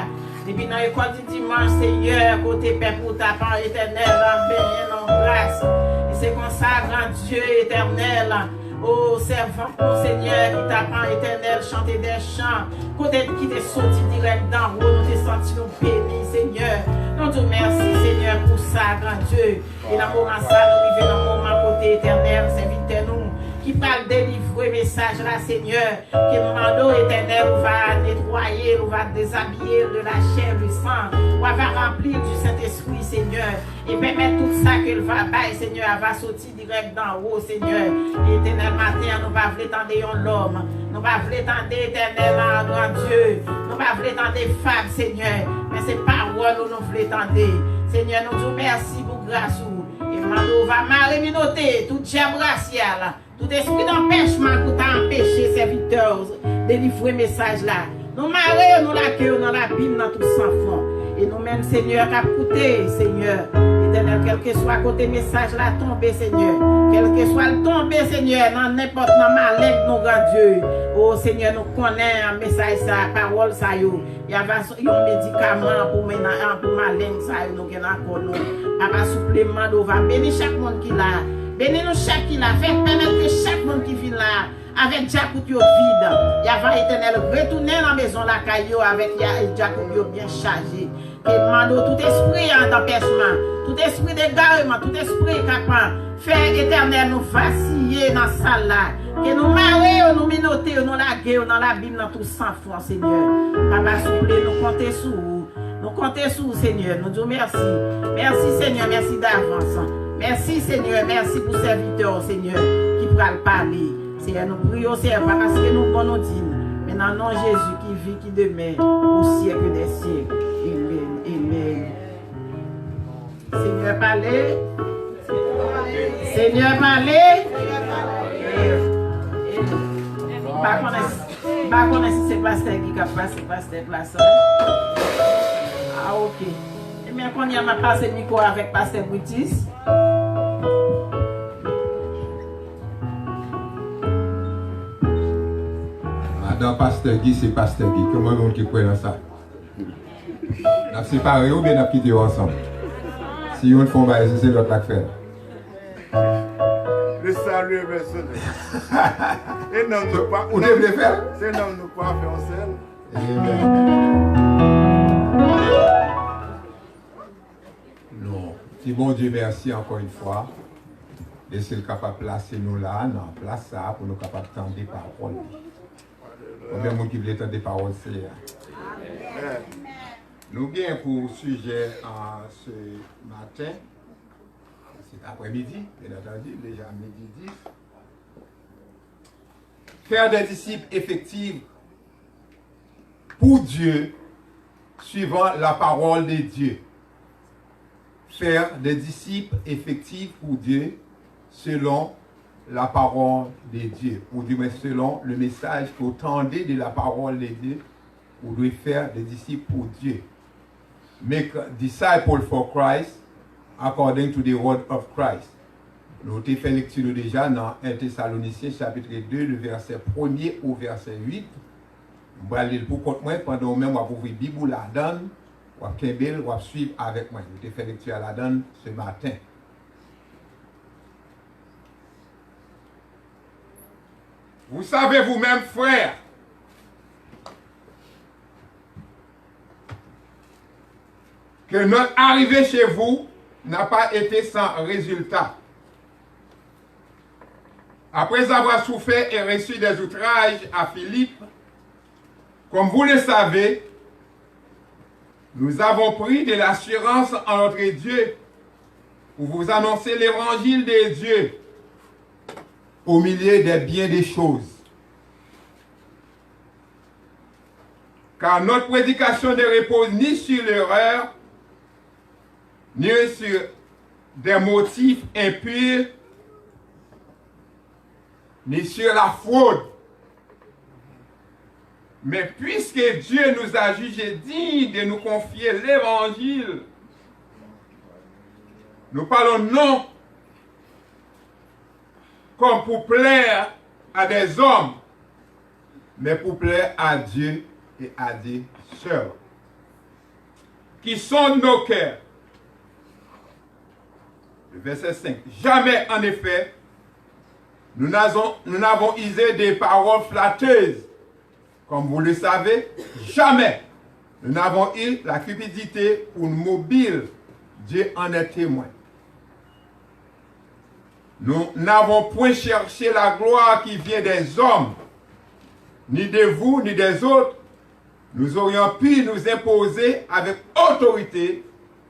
Depuis dans l'école du dimanche, Seigneur, côté Père pour ta part éternel, en grâce. Et c'est comme ça, grand Dieu éternel, oh servant, mon Seigneur, qui t'apprend éternel, chanter des chants, côté qui t'est sorti direct d'en haut, nous t'es senti nous bénis, Seigneur. Nous te merci, Seigneur, pour ça, grand Dieu. Et dans le moment ça, nous vivons dans le moment côté éternel, servitez-nous. Qui parle délivrer message là, Seigneur, qui demande éternel, on va nettoyer, on va déshabiller de la chair, du sang, on va remplir du Saint-Esprit, Seigneur, et permettre tout ça qu'elle va bailler, Seigneur, elle va sortir direct d'en haut, Seigneur. Et éternel matin, nous va vouloir tendre l'homme, nous va vouloir tendre éternel, grand Dieu, nous va vouloir tendre femmes, Seigneur, mais c'est paroles où nous voulons tendre. Seigneur, nous te merci pour grâce. Et maintenant, on va mariner tout diable racial. Tout esprit d'empêchement qui t'a empêché, serviteurs, de livrer message là. Nous marrer, nous l'accueillons dans la Bible, dans tout sans fond. Et nous-mêmes, Seigneur, qu'à coûter, Seigneur. Éternel, quel que soit côté message là, tomber, Seigneur. Quel que soit le tomber, Seigneur, dans n'importe dans ma langue, nos grands Dieu. Oh, Seigneur, nous connaissons un message, ça, parole, ça, yo. Il y a un médicament pour ma langue, ça, nous avons encore, nous. Papa, supplément, nous va bénir chaque monde qui l'a. Bénis-nous chaque qui l'a fait, permettre que chaque monde qui vient là, avec Jacob vide, il y a éternel, retourner dans la maison la caillou avec Jacob bien chargé. Et demandons tout esprit d'empêchement, tout esprit d'égarement, tout esprit capable, faire éternel nous vaciller dans la salle là, que nous marions, nous minoter, nous laguer dans la Bible, dans tout sans foi, Seigneur. Papa, s'il vous plaît, nous comptons sur vous. Nous comptons sur vous, Seigneur. Nous disons merci. Merci, Seigneur, merci d'avance. Merci Seigneur, merci pour serviteur Seigneur qui pourra le parler. Seigneur, nous prions Seigneur parce que nous connaissons. Mais dans le nom de Jésus qui vit, qui demeure au siècle des siècles. Amen. Amen. Seigneur, parlez. Seigneur, parlez. Pas connaître si c'est pasteur qui a passé pasteur place. Ah ok. Et bien qu'on y a ma passé micro avec pasteur Boutis. Dans Pasteur Guy, c'est Pasteur Guy. Comment on qui croit dans ça? On a séparé ou bien on a quitté ensemble? Si on fait un c'est l'autre qui fait. Le salut est personnel. Et non, nous pas. Vous devez faire? C'est non, nous pas faire en seul. Amen. Non. Si bon Dieu, merci encore une fois. Laissez-le capable de placer nous là, dans la place ça, pour nous capables de tendre des paroles. Combien de monde qui veut entendre des paroles, c'est là. Nous bien pour sujet ce matin, c'est après-midi, bien entendu, déjà midi 10. Faire des disciples effectifs pour Dieu, suivant la parole de Dieu. Faire des disciples effectifs pour Dieu, selon la parole de Dieu. Ou du moins selon le message que vous tendez de la parole de Dieu, vous devez faire des disciples pour Dieu. Make disciples for Christ according to the word of Christ. Nous avons fait lecture déjà dans 1 Thessaloniciens chapitre 2, le verset 1er au verset 8. Vous allez pour contre moi pendant même vous ouvrir la Bible la donne, vous allez suivre avec moi. Nous avons fait lecture à la donne ce matin. Vous savez vous-même, frères, que notre arrivée chez vous n'a pas été sans résultat. Après avoir souffert et reçu des outrages à Philippe, comme vous le savez, nous avons pris de l'assurance en notre Dieu pour vous annoncer l'évangile de Dieu, au milieu des biens des choses. Car notre prédication ne repose ni sur l'erreur, ni sur des motifs impurs, ni sur la fraude. Mais puisque Dieu nous a jugés dignes de nous confier l'évangile, nous parlons non comme pour plaire à des hommes, mais pour plaire à Dieu et à Dieu seul, qui sondent nos cœurs. Le verset 5. Jamais, en effet, nous n'avons usé des paroles flatteuses. Comme vous le savez, jamais nous n'avons eu la cupidité ou une mobile. Dieu en est témoin. Nous n'avons point cherché la gloire qui vient des hommes, ni de vous, ni des autres. Nous aurions pu nous imposer avec autorité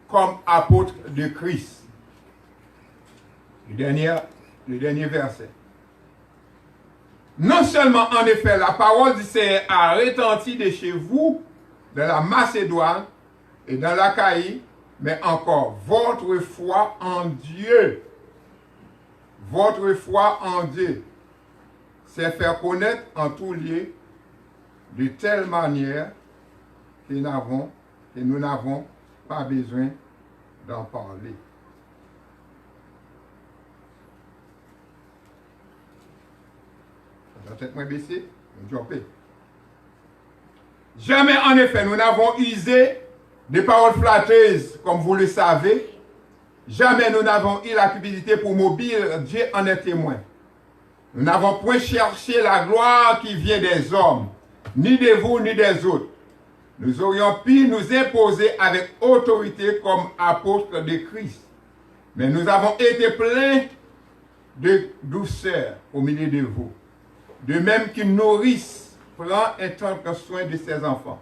comme apôtres de Christ. Le dernier verset. Non seulement, en effet, la parole du Seigneur a retenti de chez vous, dans la Macédoine et dans l'Achaïe, mais encore votre foi en Dieu. Votre foi en Dieu s'est fait connaître en tout lieu de telle manière que nous n'avons pas besoin d'en parler. La tête moins baissée, jamais en effet nous n'avons usé des paroles flatteuses, comme vous le savez. Jamais nous n'avons eu la cupidité pour mobile, Dieu en est témoin. Nous n'avons point cherché la gloire qui vient des hommes, ni de vous, ni des autres. Nous aurions pu nous imposer avec autorité comme apôtres de Christ. Mais nous avons été pleins de douceur au milieu de vous. De même qu'une nourrice prend un tendre soin de ses enfants.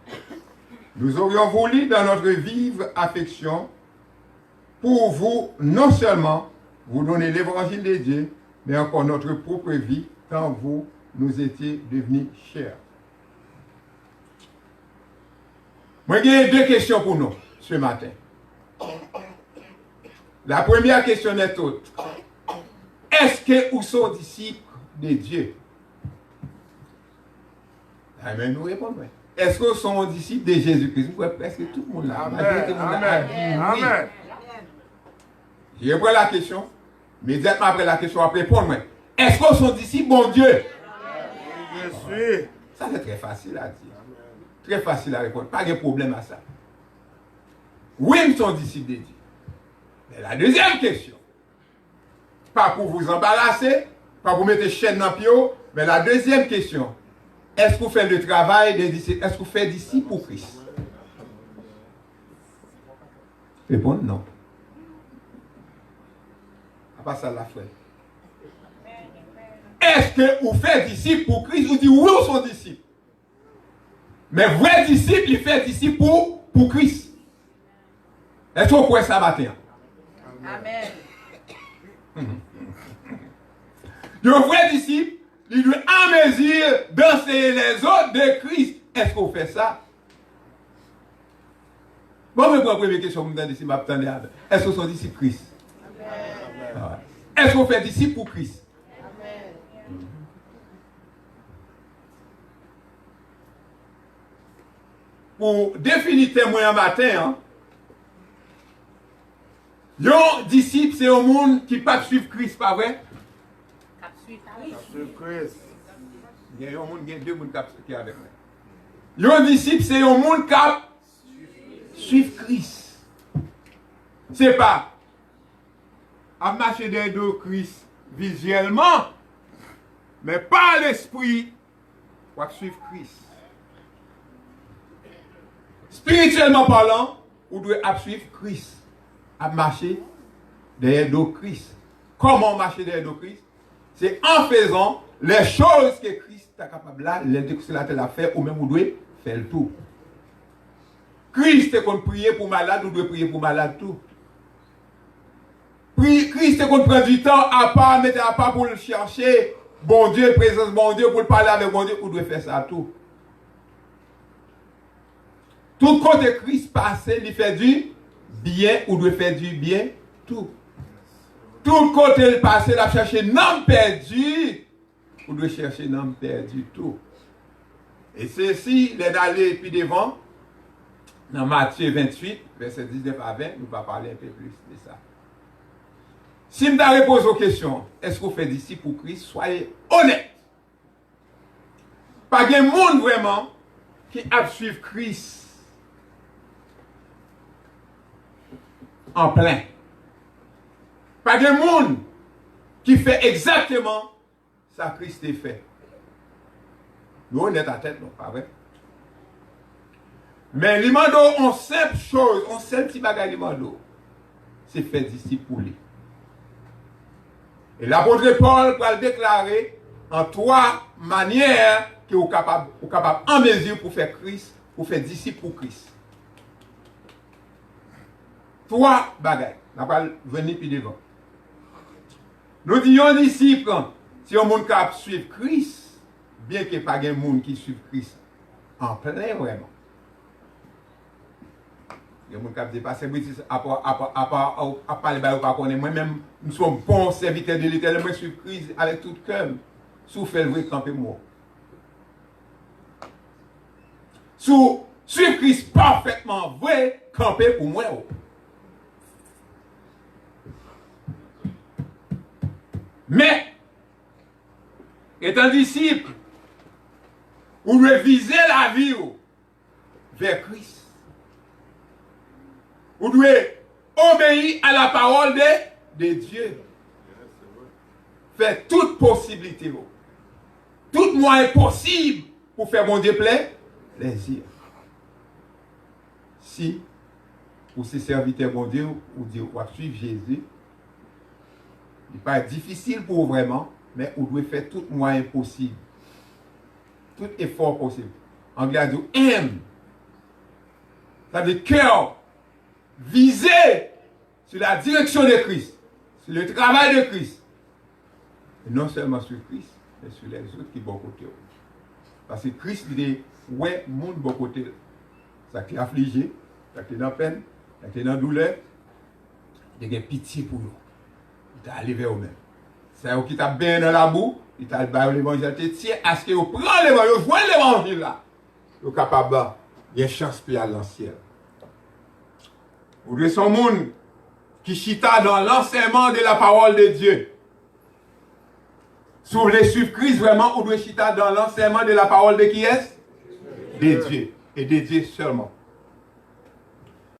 Nous aurions voulu, dans notre vive affection, pour vous, non seulement vous donner l'évangile de Dieu, mais encore notre propre vie, quand vous nous étiez devenus chers. Moi, j'ai deux questions pour nous ce matin. La première question est autre. Est-ce que vous sont disciples de Dieu? Amen, nous répondons. Est-ce que vous sont disciples de Jésus-Christ? Vous voyez presque tout le monde là. Amen. Je reprends la question. Immédiatement après la question, après répondre. Est-ce que vous sont disciples, bon Dieu? Je suis. Ça, c'est très facile à dire. Très facile à répondre. Pas de problème à ça. Oui, nous sommes disciples de Dieu. Mais la deuxième question, pas pour vous embarrasser, pas pour mettre chaîne dans le pied, mais la deuxième question, est-ce que vous faites le travail des disciples? Est-ce que vous faites disciples pour Christ? Répondre non. À part ça, la frère. Est-ce que vous faites disciples pour Christ? Vous dites oui, vous sont disciples. Mais vrai disciple, il fait disciple pour Christ. Est-ce que vous croyez ça matin? Amen. Le vrai disciple, il doit en mesure d'enseigner les autres de Christ. Est-ce qu'on fait ça? Bon, je prends la première question, vous me donnez ici, est-ce qu'on sont disciples de Christ? Amen. Est-ce qu'on fait disciples pour Christ? Amen. Pour définir témoin matin, un disciple, c'est un monde qui ne peut pas suivre Christ, pas vrai? Christ. Il y a un monde, il y a deux mondes qui sont avec moi. Un disciple, c'est un monde qui suit Christ. C'est pas à marcher derrière de Christ visuellement, mais par l'esprit pour suivre Christ. Spirituellement parlant, vous devez suivre Christ. À marcher derrière de Christ. Comment marcher derrière de Christ? C'est en faisant les choses que Christ est capable là, les deux que la terre a fait, ou même vous devez faire le tout. Christ est qu'on prie pour malade, vous devez prier pour malade tout. Christ est qu'on prend du temps à part, mettre à part pour le chercher bon Dieu, présence bon Dieu, pour parler avec bon Dieu, vous devez faire ça tout. Tout côté Christ passé, il fait du bien, ou doit faire du bien, tout. Tout côté le passé, il a cherché non perdu, ou doit chercher non perdu, tout. Et ceci, les d'aller puis devant, dans Matthieu 28, verset 19 à 20, nous allons parler un peu plus de ça. Si je me repose aux questions, est-ce qu'on fait disciple pour Christ? Soyez honnête. Pas de monde vraiment qui a suivi Christ en plein. Pas de monde qui fait exactement ça que Christ a fait. Nous, on est à tête, non, pas vrai? Mais l'imando, on simple chose, on simple petit bagage l'imando, c'est faire disciple pour lui. Et l'apôtre Paul va le déclarer en 3 manières que vous êtes capable en mesure pour faire Christ, pour faire disciple pour Christ. 3 bagages. On va venir plus devant. Nous disons disciple, si on monde capable de suivre Christ, bien qu'il n'y ait pas de monde qui suive Christ en plein vraiment. Il y a des gens qui ont dépassé British à parler de pas connaître. Moi-même, nous sommes bons serviteurs de l'Éternel. Moi, je suis Christ avec tout cœur. Si vous faites le vrai, campez-moi. Si vous suivez Christ parfaitement vrai, campez pour moi. Mais, étant disciple, vous devez viser la vie vers Christ. Vous devez obéir à la parole de Dieu. Faire toute possibilité, tout moyen possible pour faire mon Dieu plaisir. Si vous êtes serviteur bon Dieu, ou Dieu ou suivre Jésus, il n'est pas difficile pour vous vraiment, mais vous devez faire tout moyen possible. Tout effort possible. Anglais dit aim. Ça veut dire cœur. Viser sur la direction de Christ, sur le travail de Christ. Et non seulement sur Christ, mais sur les autres qui sont bon côté. Parce que Christ dit, ouais, mon bon côté. Ça qui est affligé, ça qui est dans peine, ça qui est dans douleur, il y a pitié pour eux. Il t'a allé vers eux-mêmes. C'est eux qui t'a bien dans la boue, il t'a dit l'évangile, tiens, à ce que vous prenez l'évangile, vous voyez l'évangile là. Vous êtes capable, il y a une chance pour aller dans le ciel. Vous devez son monde qui chita dans l'enseignement de la parole de Dieu. Si vous voulez suivre Christ vraiment, vous devez chita dans l'enseignement de la parole de qui est? De Dieu. Et de Dieu seulement.